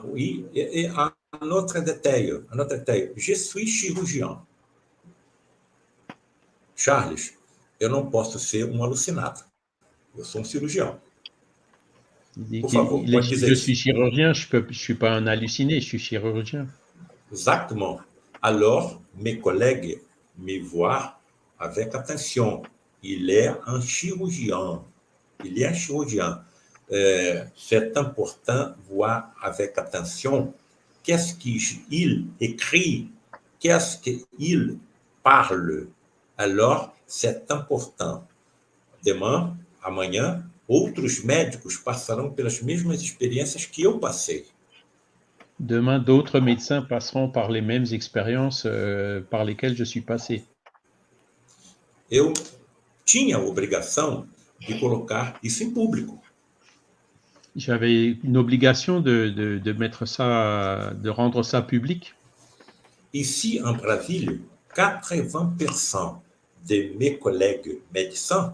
Oui, et un autre détail, je suis chirurgien. Charles, eu não posso ser alucinado. Eu sou cirurgião. Por favor, pode dizer. Je suis chirurgien, je ne suis pas un halluciné, je suis chirurgien. Exactement. Alors, mes collègues me voient avec attention. Il est un chirurgien. Il est un chirurgien. C'est important de voir avec attention qu'est-ce qu'il écrit, qu'est-ce qu'il parle. Alors, c'est important. Demain, amanhã, outros médicos passarão pelas mesmas experiências que eu passei. Demain, d'autres médecins passeront par les mêmes expériences par lesquelles je suis passé. Eu tinha a obrigação de colocar isso em público. J'avais une obligation de mettre ça, de rendre ça public. Ici, en Brasília, 80% de mes collègues médecins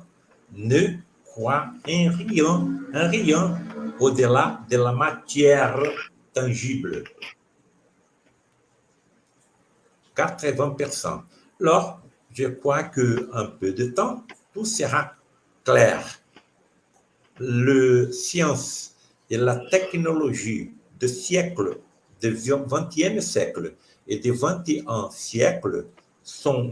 ne croient en rien au-delà de la matière tangible. 80%. Alors, je crois qu'un peu de temps, tout sera clair. La science et la technologie du siècle, du XXe siècle et du XXI siècle sont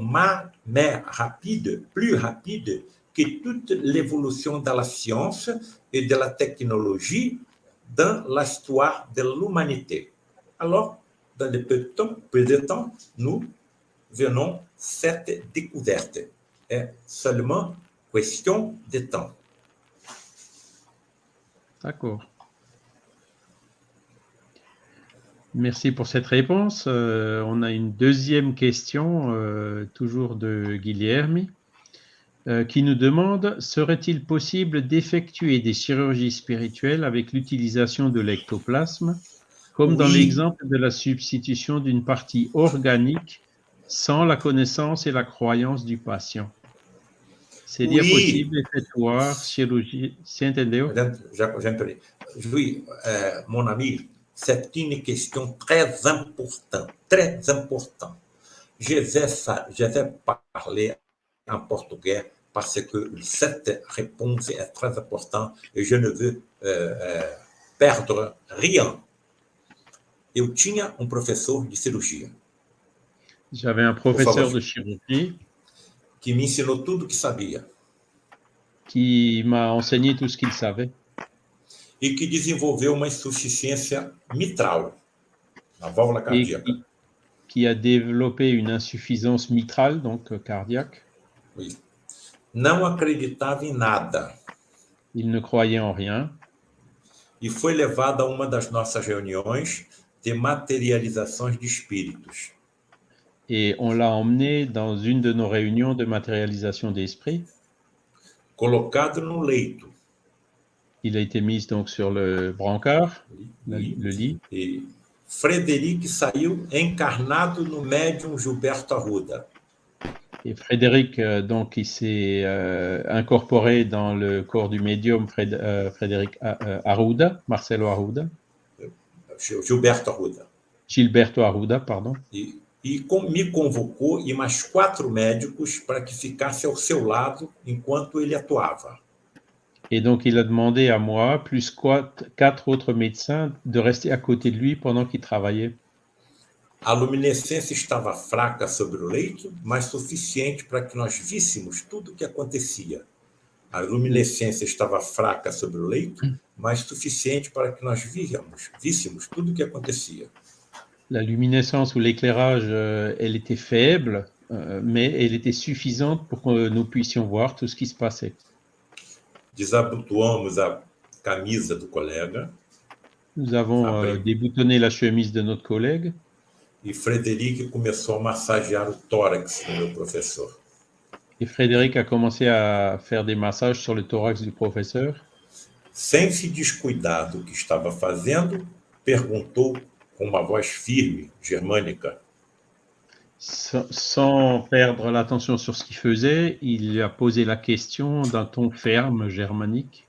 plus rapides que toute l'évolution de la science et de la technologie dans l'histoire de l'humanité. Alors, dans le peu de temps, nous venons cette découverte. C'est seulement question de temps. D'accord. Merci pour cette réponse. On a une deuxième question, toujours de Guilherme, qui nous demande: serait-il possible d'effectuer des chirurgies spirituelles avec l'utilisation de l'ectoplasme, comme dans l'exemple de la substitution d'une partie organique sans la connaissance et la croyance du patient? Seria possível efetuar cirurgia? Você entendeu? Já entendi. Oui, mon ami, c'est une question très importante, très importante. Je vais parler en portugais parce que cette réponse est très importante et je ne veux perdre rien. Eu tinha professor de cirurgia. J'avais un professeur de chirurgie qui me ensinou tudo que sabia. Qui m'a enseigné tout ce qu'il savait. E que desenvolveu uma insuficiência mitral, na válvula cardíaca. Qui a développé une insuffisance mitrale, donc cardiaque. Oui. Não acreditava em nada. Il ne croyait en rien. E foi levado a uma das nossas reuniões de matérialisações de espíritos. Et on l'a emmené dans une de nos réunions de matérialisation d'esprit. Colocado no leito. Il a été mis donc sur le brancard, le lit. E Frederic saiu encarnado no médium Gilberto Arruda. Et Frédéric, donc, il s'est incorporé dans le corps du médium Frédéric Arruda, Marcelo Arruda. Gilberto Arruda. Gilberto Arruda, pardon. E me convocou e mais 4 médicos para que ficasse ao seu lado enquanto ele atuava. Et donc, il a demandé à moi, plus 4 autres médecins, de rester à côté de lui pendant qu'il travaillait. A luminescência estava fraca sobre o leito, mas suficiente para que nós víssemos tudo o que acontecia. A luminescência estava fraca sobre o leito, mas suficiente para que nós víssemos tudo o que acontecia. La luminescence ou l'éclairage, elle était faible, mais elle était suffisante pour que nous puissions voir tout ce qui se passait. Desabotoamos a camisa do colega. Nous avons déboutonné la chemise de notre collègue. E Frederic começou a massagear o tórax do meu professor. Et Frédéric a commencé à faire des massages sur le thorax du professeur. Sem se descuidar do que estava fazendo, perguntou com uma voz firme, germânica. Sans perdre l'attention sur ce qu'il faisait, il a posé la question d'un ton ferme, germanique.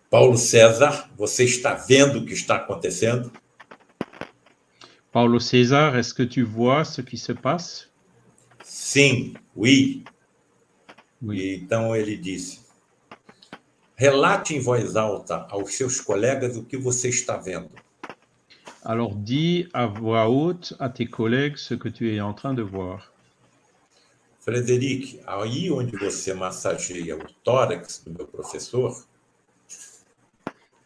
Paulo César, você está vendo o que está acontecendo? Paulo César, est-ce que tu vois ce qui se passe? Sim, oui. Oui. E então ele disse: relate em voz alta aos seus colegas o que você está vendo. Alors dis à voix haute à tes collègues ce que tu es en train de voir. Frederic, aí onde você massageia o tórax do meu professor,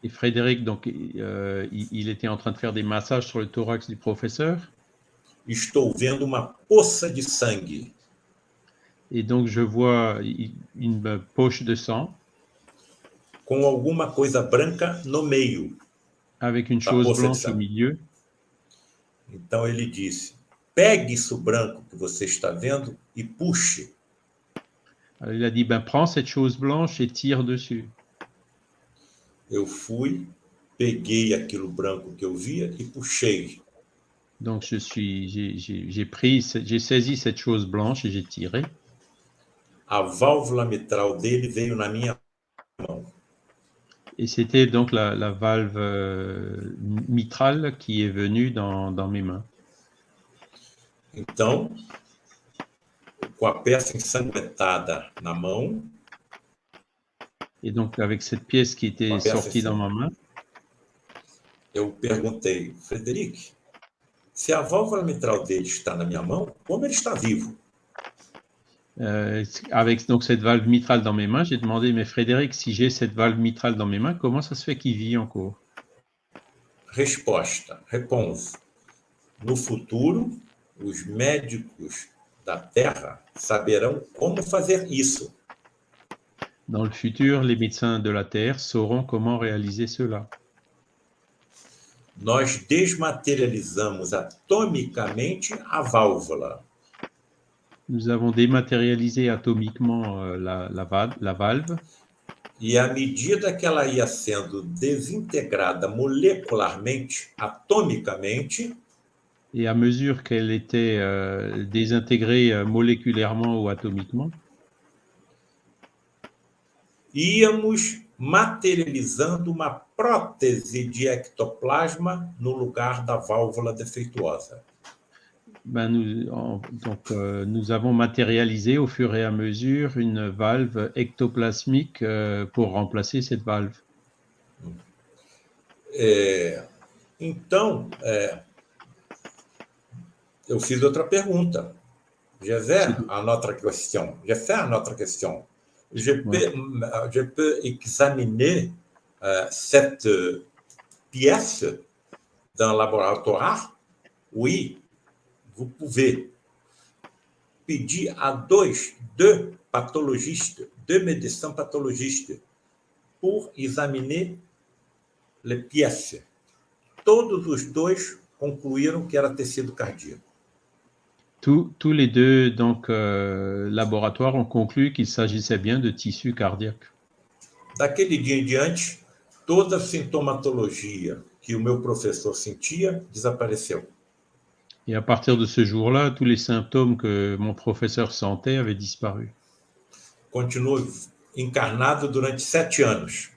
Et Frédéric, donc, il était en train de faire des massages sur le thorax du professeur. estou vendo uma poça de sangue. Et donc, je vois une poche de sang Com alguma coisa branca no meio. avec une Da chose poça de blanche au sangue. milieu. Então ele disse: pegue isso branco que você está vendo e puxe. Alors, il a dit, ben, prends cette chose blanche et tire dessus. Eu fui, peguei aquilo branco que eu via e puxei. Donc, j'ai saisi cette chose blanche et j'ai tiré. A válvula mitral dele veio na minha mão. Et c'était donc la valve mitrale qui est venue dans mes mains. Então, com a peça ensanguentada na mão, Et donc, avec cette pièce qui était sortie dans ma main, eu perguntei: Frederic, se a válvula mitral dele está na minha mão, como ele está vivo? avec donc cette valve mitrale dans mes mains, j'ai demandé, mais Frédéric, si j'ai cette valve mitrale dans mes mains, comment ça se fait qu'il vit encore? Réponse. No futuro, os médicos da Terra saberão como fazer isso. Dans le futur, les médecins de la Terre sauront comment réaliser cela. Nós desmaterializamos atomicamente a válvula. Nous avons dématérialisé atomiquement la valve. E à medida que ela ia sendo desintegrada molecularmente, atomicamente, Et à mesure qu'elle était désintégrée moléculairement ou atomiquement, íamos materializando uma prótese de ectoplasma no lugar da válvula defeituosa. Ben nous avons matérialisé au fur et à mesure une valve ectoplasmique pour remplacer cette valve. Então, eu fiz outra pergunta. Je fais une autre question. Je peux examiner cette pièce dans le laboratoire? Oui, vous pouvez. Pedir a deux pathologistes, 2 médecins pathologistes, pour examiner les pièces. Todos os 2 concluíram que era tecido cardíaco. Tous les 2 donc, laboratoires ont conclu qu'il s'agissait bien de tissu cardiaque. Daquele dia em diante, toda a sintomatologia que o meu professor sentia desapareceu. Et à partir de ce jour-là, tous les symptômes que mon professeur sentait avaient disparu. Continuou encarnado durante 7 anos.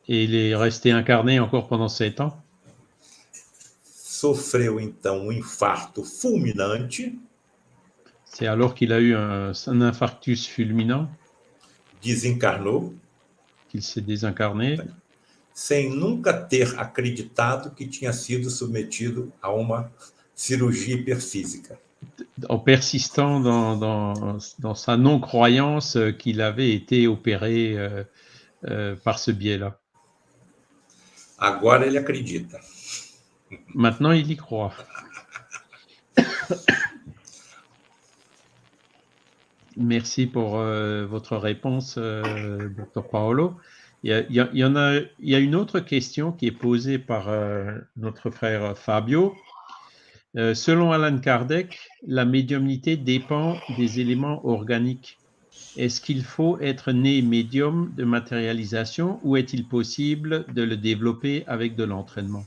Et il est resté incarné encore pendant 7 ans. sofreu então infarto fulminante, C'est alors qu'il a eu un infarctus fulminant, desencarnou, qu'il s'est désincarné, sem nunca ter acreditado que tinha sido submetido a uma cirurgia hiperfísica. en persistant dans sa non-croyance qu'il avait été opéré par ce biais-là. Agora ele acredita. Maintenant, il y croit. Merci pour votre réponse, Dr Paolo. Il y a une autre question qui est posée par notre frère Fabio. Selon Alan Kardec, la médiumnité dépend des éléments organiques. Est-ce qu'il faut être né médium de matérialisation ou est-il possible de le développer avec de l'entraînement?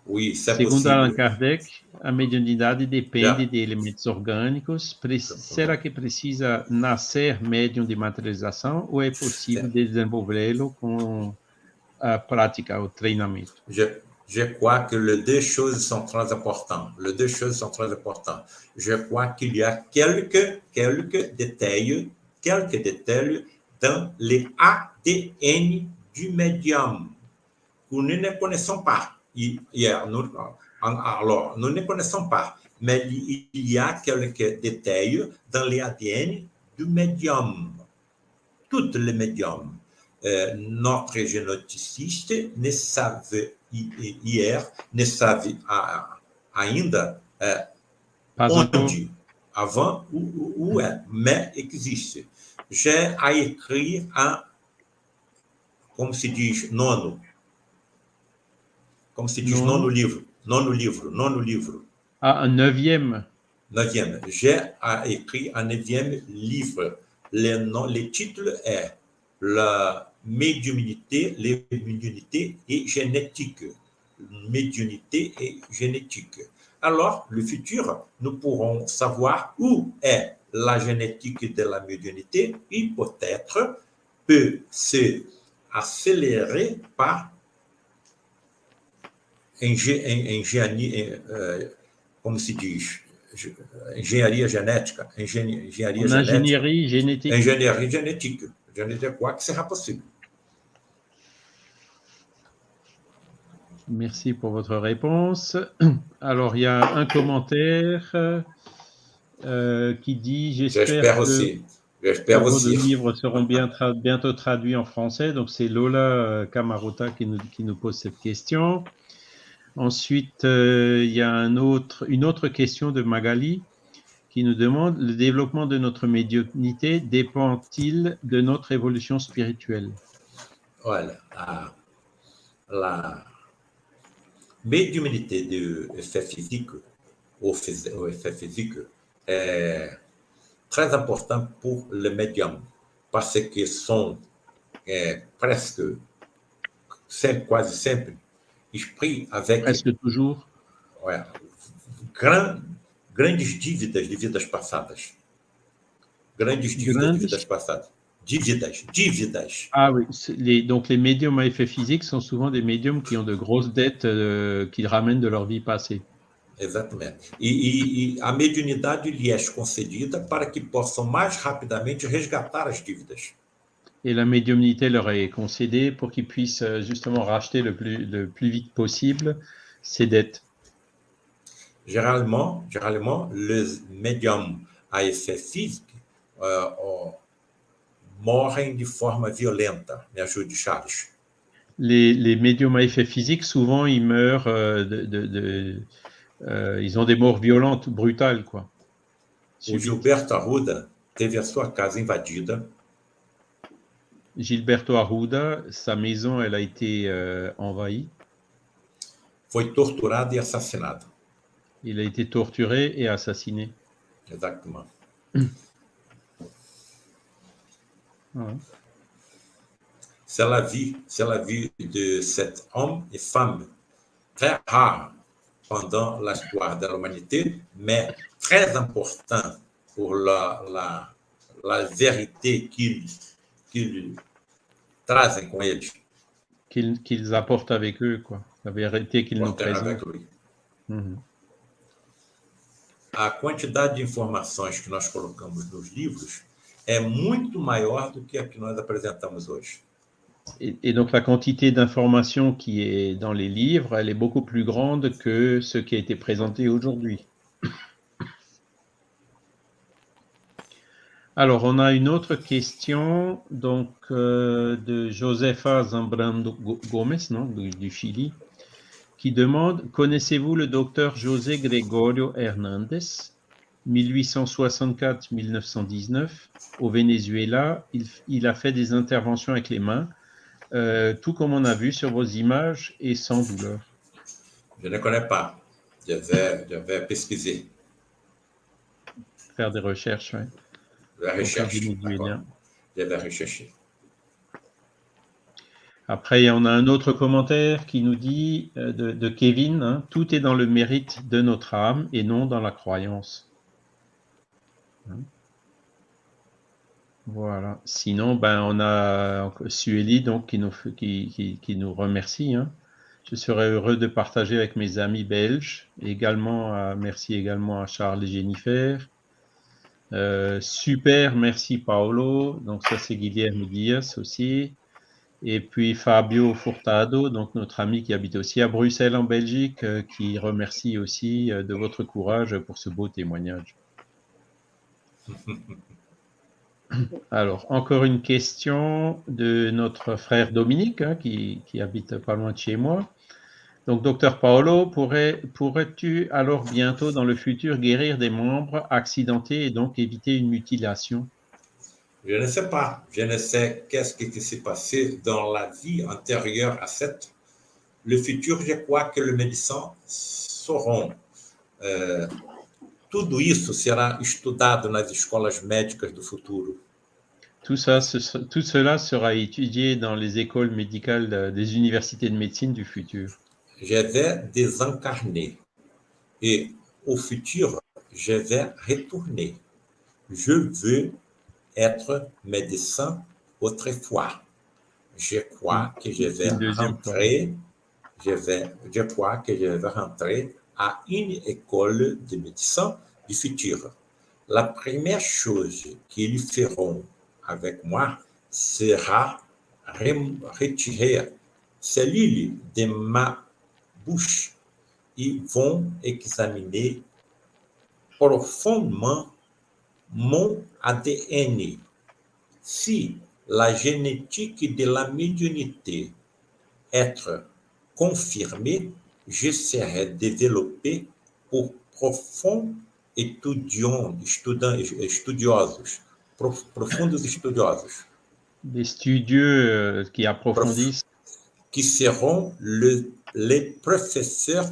Oui, isso é Segundo Allan possível. Kardec, a mediunidade depende de elementos orgânicos. Será que precisa nascer médium de materialização ou é possível desenvolvê-lo com a prática, o treinamento? Je crois que les deux choses sont très importantes. Les deux choses sont très importantes. Je crois qu'il y a quelques détails dans les ADN du médium que nous ne connaissons pas. Alors, nous ne connaissons pas, mais il y a quelques détails dans les ADN du médium. Toutes les médiums. Notre généticiste ne savait ne savait ainda onde, avant où é, mais existe. J'ai écrit como se diz, nono livro. Ah, un neuvième. J'ai écrit un 9e livre. Le titre est La médiumnité, médiumnité et génétique. Médiumnité et génétique. Alors, le futur, nous pourrons savoir où est la génétique de la médiumnité et peut-être peut se accélérer par como se diz, engenharia genética, ingénierie génétique. Engenharia genética. Je ne crois que sera possible. Merci pour votre réponse. Alors, il y a un commentaire qui dit « J'espère que vos livres seront bientôt traduits en français ». Donc, c'est Lola Camarota qui nous pose cette question. Ensuite, il y a une autre question de Magali qui nous demande « Le développement de notre médiumnité dépend-il de notre évolution spirituelle ?» Olha, la médiumnité de effet physique, ou effet physique, est très important pour le médium, parce que sont presque, quase sempre, esprits avec... Presque toujours. Ouais, grandes dívidas de vidas passadas. Grandes dívidas de vidas passadas. Dívidas. Ah oui, donc les médiums à effet physique sont souvent des médiums qui ont de grosses dettes qu'ils ramènent de leur vie passée. Exatamente. E a mediunidade lhe é concedida para que possam mais rapidamente resgatar as dívidas. Et la médiumnité leur est concédée pour qu'ils puissent justement racheter le plus vite possible ces dettes. Généralement, les médiums à effet physique morrem de forma violenta. Me ajude, Charles. Les médiums à effet physique, souvent, ils meurent, ils ont des morts violentes, brutales, quoi. O Gilberto Arruda teve a sua casa invadida. Gilberto Arruda, sa maison, elle a été envahie. Foi torturado e assassinado. Il a été torturé et assassiné. Exactement. Ah. C'est la vie de cet homme et femme très rare pendant l'histoire de l'humanité, mais très important pour la vérité qu'ils trazem com eles. Qu'ils apportent avec eux, quoi. La vérité qu'ils nous présentent. Uhum. A quantidade de informações que nós colocamos nos livros é muito maior do que a que nós apresentamos hoje. Et donc la quantité d'informations qui est dans les livres, elle est beaucoup plus grande que ce qui a été présenté aujourd'hui. Alors, on a une autre question donc, de Josefa Zambrano Gomes, non, du Chili, qui demande: connaissez-vous le docteur José Gregorio Hernández, 1864-1919, au Venezuela? Il a fait des interventions avec les mains, tout comme on a vu sur vos images, et sans douleur. Je ne connais pas. Je vais pesquiser. Faire des recherches, oui. La recherche. Vénézuélien. Je vais rechercher. Après, on a un autre commentaire qui nous dit, de Kevin, hein, tout est dans le mérite de notre âme et non dans la croyance. Hein. Voilà. Sinon, ben, on a Sueli donc, qui nous remercie. Hein. Je serais heureux de partager avec mes amis belges. Merci également à Charles et Jennifer. Super, merci Paolo. Donc ça, c'est Guilherme Dias aussi. Et puis Fabio Furtado, donc notre ami qui habite aussi à Bruxelles en Belgique, qui remercie aussi de votre courage pour ce beau témoignage. Alors, encore une question de notre frère Dominique, hein, qui habite pas loin de chez moi. Donc, docteur Paolo, pourrais-tu alors bientôt dans le futur guérir des membres accidentés et donc éviter une mutilation? Je ne sais pas. Je ne sais qu'est-ce qui s'est passé dans la vie antérieure à cette. Le futur, je crois que les médecins sauront. Tudo isso será estudado nas escolas médicas do futuro. Tout cela sera étudié dans les écoles médicales des universités de médecine du futur. Je vais désincarner. Et au futur, je vais retourner. Je veux être médecin autrefois. Je crois que je vais rentrer. Je crois que je vais rentrer à une école de médecin du futur. La première chose qu'ils feront avec moi sera retirer cellules de ma bouche. Ils vont examiner profondément mon ADN. Si la génétique de la médiumnité est confirmée, je serai développé pour profondos estudiosos. Des studieux qui approfondissent. Qui seront les professeurs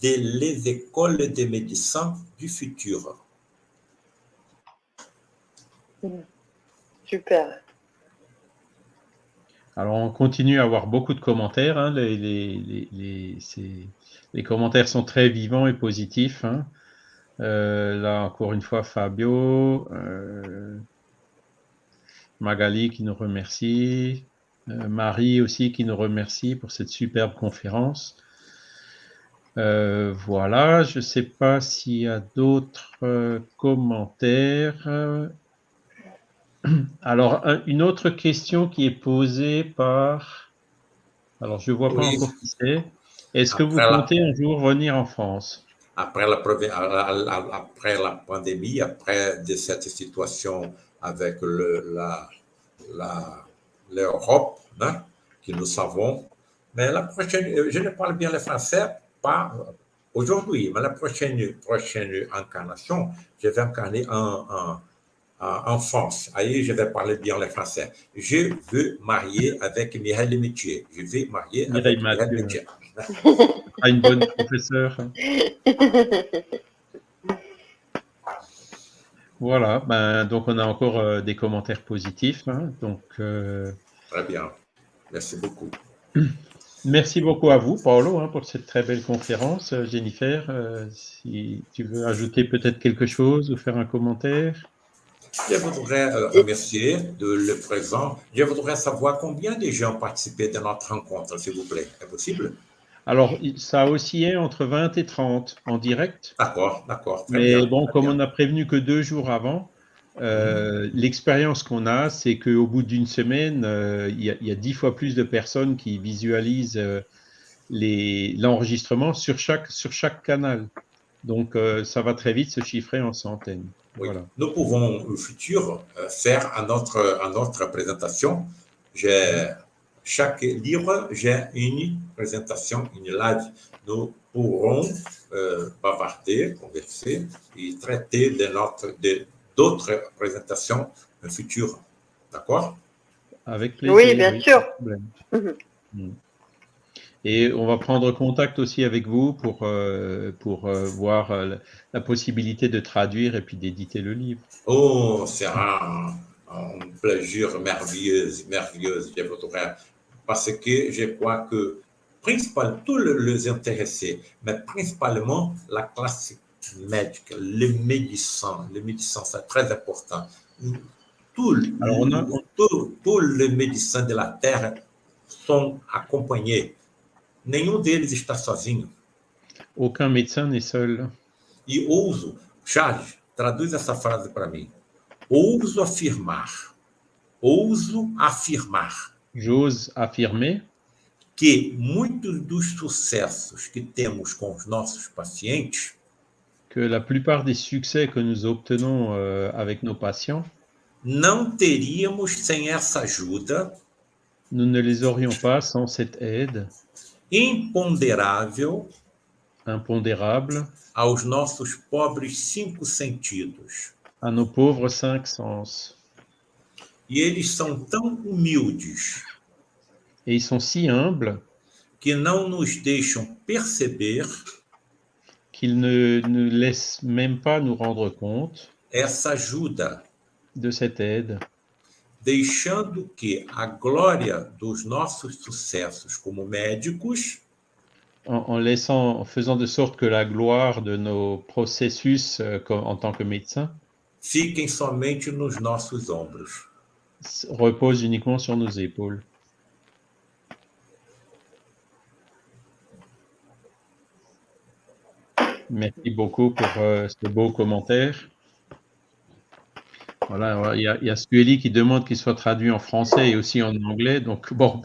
des écoles de médecine du futur. Super. Alors, on continue à avoir beaucoup de commentaires. Hein. Les commentaires sont très vivants et positifs. Hein. Là, encore une fois, Fabio, Magali qui nous remercie, Marie aussi qui nous remercie pour cette superbe conférence. Voilà, je ne sais pas s'il y a d'autres commentaires. Alors, une autre question qui est posée par... Alors, je ne vois pas encore qui c'est. Est-ce que vous comptez un jour venir en France? Après la pandémie, après de cette situation avec l'Europe, hein, que nous savons, mais la prochaine, je ne parle bien le français, pas aujourd'hui, mais la prochaine incarnation, je vais incarner en France. Aí, je vais parler bien le français. Je veux marier avec Mireille Métier. Je vais marier avec Mireille Métier. Une bonne professeure. Voilà, ben, donc on a encore des commentaires positifs. Hein, donc, Très bien. Merci beaucoup. Merci beaucoup à vous, Paolo, hein, pour cette très belle conférence. Jennifer, si tu veux ajouter peut-être quelque chose ou faire un commentaire. Je voudrais remercier le présent. Je voudrais savoir combien de gens ont participé de notre rencontre, s'il vous plaît. Est-ce possible? Alors, ça oscillait entre 20 et 30 en direct. D'accord, très Mais bien. bon, Très comme bien. on n'a prévenu que 2 jours avant, l'expérience qu'on a, c'est qu'au bout d'une semaine, il y a 10 fois plus de personnes qui visualisent l'enregistrement sur chaque canal. Donc, ça va très vite se chiffrer en centaines. Oui. Voilà. Nous pouvons au futur faire à notre présentation. Chaque livre, j'ai une présentation, une live. Nous pourrons bavarder, converser et traiter d'autres présentations futures. D'accord? Avec Oui, plaisir, bien oui, pas sûr. de problème. Mhm. Mm. Et on va prendre contact aussi avec vous pour voir la possibilité de traduire et puis d'éditer le livre. Oh, c'est un plaisir merveilleux, je voudrais, parce que je crois que principalement tous les intéressés, mais principalement la classe médique, les médecins, c'est très important. Alors, Tous les médecins de la Terre sont acompanhés. Nenhum deles está sozinho. aucun médecin n'est seul. E ouso, Charles, traduz essa frase para mim. Ouso afirmar, ouso afirmar J'ose affirmer que muitos dos sucessos que temos com os nossos pacientes que la plupart des succès que nous obtenons avec nos patients, não teríamos sem essa ajuda nous ne les aurions pas sans cette aide imponderável impondérable aos nossos pobres cinco sentidos. à nos pauvres 5 sens. E eles são tão humildes Et ils sont si humbles que não nos deixam perceber qu'ils ne laissent même pas nous rendre compte essa ajuda, de cette aide, deixando que a glória dos nossos sucessos como médicos en faisant de sorte que la gloire de nos processus en tant que médecins fiquem somente nos nossos ombros. repose uniquement sur nos épaules. Merci beaucoup pour ce beau commentaire. Voilà, il y a Sueli qui demande qu'il soit traduit en français et aussi en anglais. Donc, bon,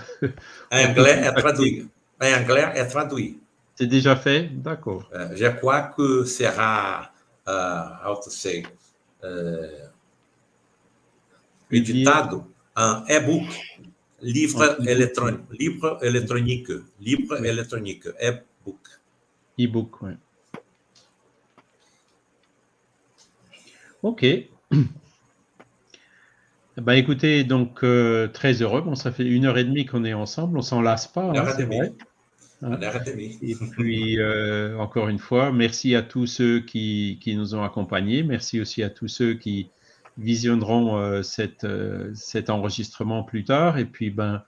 Em on peut anglais é contacter. traduit. Em anglais é traduit. C'est déjà fait? D'accord. Je crois que será, how to say, Publié editado en e-book, livre en électronique, livre électronique, Oui. électronique, e-book. e-book, ouais. Ok. Ben, écoutez, donc très heureux. Bon, ça fait 1 heure et demie qu'on est ensemble. On s'en lasse pas, Une hein, heure et c'est demie. vrai. Hein. Une heure et demie. Et puis, encore une fois, merci à tous ceux qui nous ont accompagnés. Merci aussi à tous ceux qui visionneront cet enregistrement plus tard. Et puis, ben,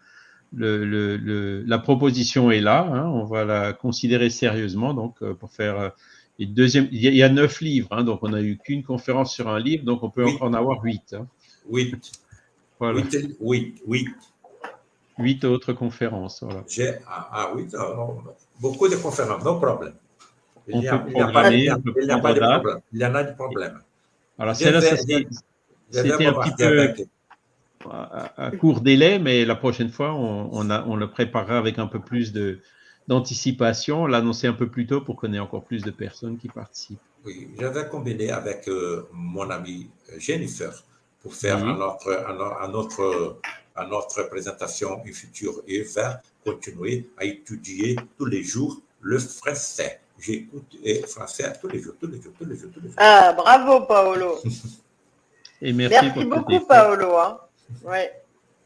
la proposition est là. Hein, on va la considérer sérieusement. Donc, pour faire une deuxième, il y a 9 livres. Hein, donc, on n'a eu qu'une conférence sur un livre. Donc, on peut Oui. en avoir 8. Hein. 8. Voilà. 8. 8 autres conférences. Voilà. Oui, beaucoup de conférences, non problème. On peut programmer, on peut prendre date. Il y en a de problème. Alors, celle-là, c'était un petit peu à court délai, mais la prochaine fois, on le préparera avec un peu plus d'anticipation, l'annoncer un peu plus tôt pour qu'on ait encore plus de personnes qui participent. Oui, j'avais combiné avec mon ami Jennifer pour faire à notre présentation une future et va continuer à étudier tous les jours le français. J'écoute français tous les jours. Ah, bravo, Paolo. Et merci beaucoup, Paolo. Hein. Ouais.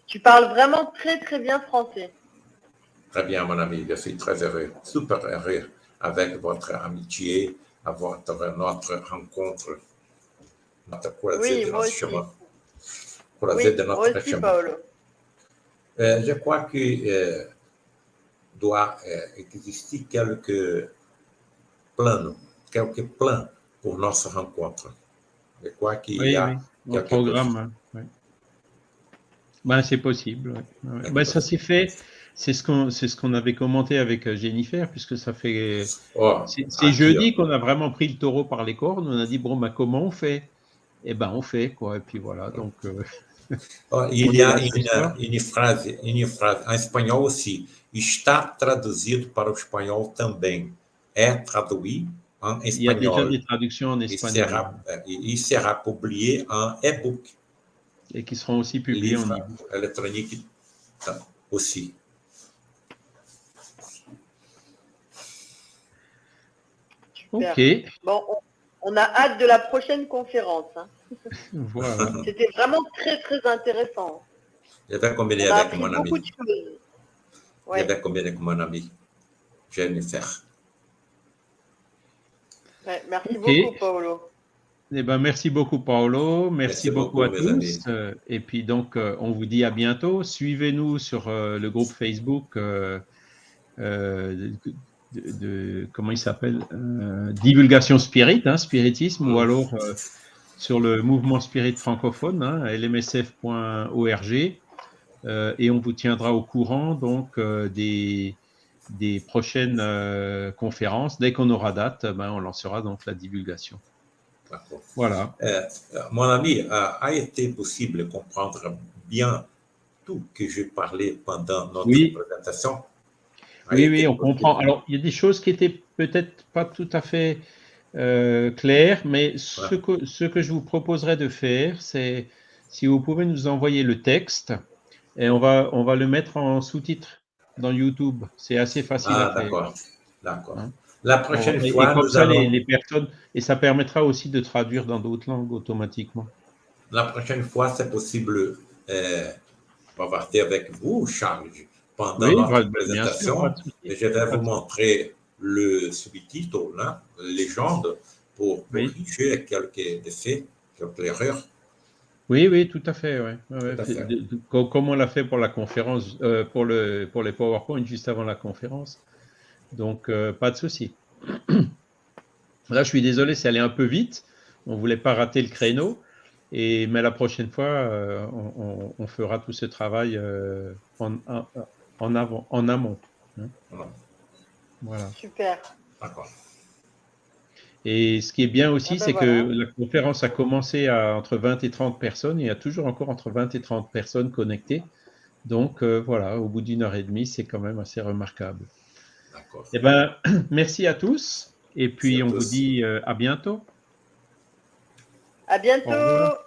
Tu parles vraiment très, très bien français. Très bien, mon ami. Je suis très heureux, super heureux avec votre amitié, avec notre rencontre, notre croisée de notre chemin. De notre chemin. Paolo. Je crois que doit exister quelques plans pour notre rencontre. Je crois qu'il y a un programme. Ouais. Ben, c'est possible. Ouais. Ben, ça s'est fait. c'est ce qu'on avait commenté avec Jennifer, puisque ça fait. Oh, C'est jeudi qu'on a vraiment pris le taureau par les cornes. On a dit, bon, ben, comment on fait? Eh ben, on fait, quoi. Et puis voilà. Donc, oh, on il y est a là ce soir. une phrase em espanhol aussi. Está traduzido para o espanhol também. É traduit en Il y a déjà espagnol des traductions en espagnol, hein, et sera publié en e-book, et qui seront aussi publiées en livre e-book. électronique aussi. Super. Ok, Bon, on a hâte de la prochaine conférence. Hein. voilà. C'était vraiment très, très intéressant. Je vais combiner On a avec appris mon beaucoup ami. de choses. Je Ouais. vais combiner avec mon ami Jennifer. Ouais, merci Ok. beaucoup, Paolo. Eh ben, merci beaucoup, Paolo. Merci Merci beaucoup beaucoup, à mes amis. tous. Et puis, donc, on vous dit à bientôt. Suivez-nous sur le groupe Facebook comment il s'appelle Divulgation Spirit, hein, spiritisme, ou alors sur le mouvement spirit francophone, hein, lmsf.org. Et on vous tiendra au courant donc des prochaines conférences. Dès qu'on aura date, ben, on lancera donc la divulgation. D'accord. Voilà. Mon ami, a été possible de comprendre bien tout que je parlais pendant notre Oui, présentation? oui, oui, on comprend. Alors, il y a des choses qui étaient peut-être pas tout à fait claires, mais ce que je vous proposerais de faire, c'est si vous pouvez nous envoyer le texte et on va le mettre en sous-titre dans YouTube. C'est assez facile à Ah, faire, d'accord, d'accord. hein. La prochaine Et fois, comme nous ça, allons, les personnes, et ça permettra aussi de traduire dans d'autres langues automatiquement. la prochaine fois, c'est possible bavarder avec vous, Charles, pendant Oui, notre bien sûr, pas présentation. de souci. Et je vais Pas vous de souci. montrer le sous-titre, là, légende, pour Oui. corriger quelques défauts, quelques erreurs. Oui, oui, tout à fait. Ouais. Ouais, Tout à fait. comme on l'a fait pour la conférence, pour les PowerPoint juste avant la conférence. Donc, pas de souci. Là, je suis désolé, c'est allé un peu vite. On ne voulait pas rater le créneau. Mais la prochaine fois, on fera tout ce travail en amont, hein. Voilà. Super. D'accord. Et ce qui est bien Ah aussi, ben c'est que voilà. la conférence a commencé à entre 20 et 30 personnes. Et il y a toujours encore entre 20 et 30 personnes connectées. Donc, voilà, au bout d'une heure et demie, c'est quand même assez remarquable. D'accord. Eh bien, merci à tous. Et C'est puis, à on vous tous. dit à bientôt. À Au revoir. bientôt.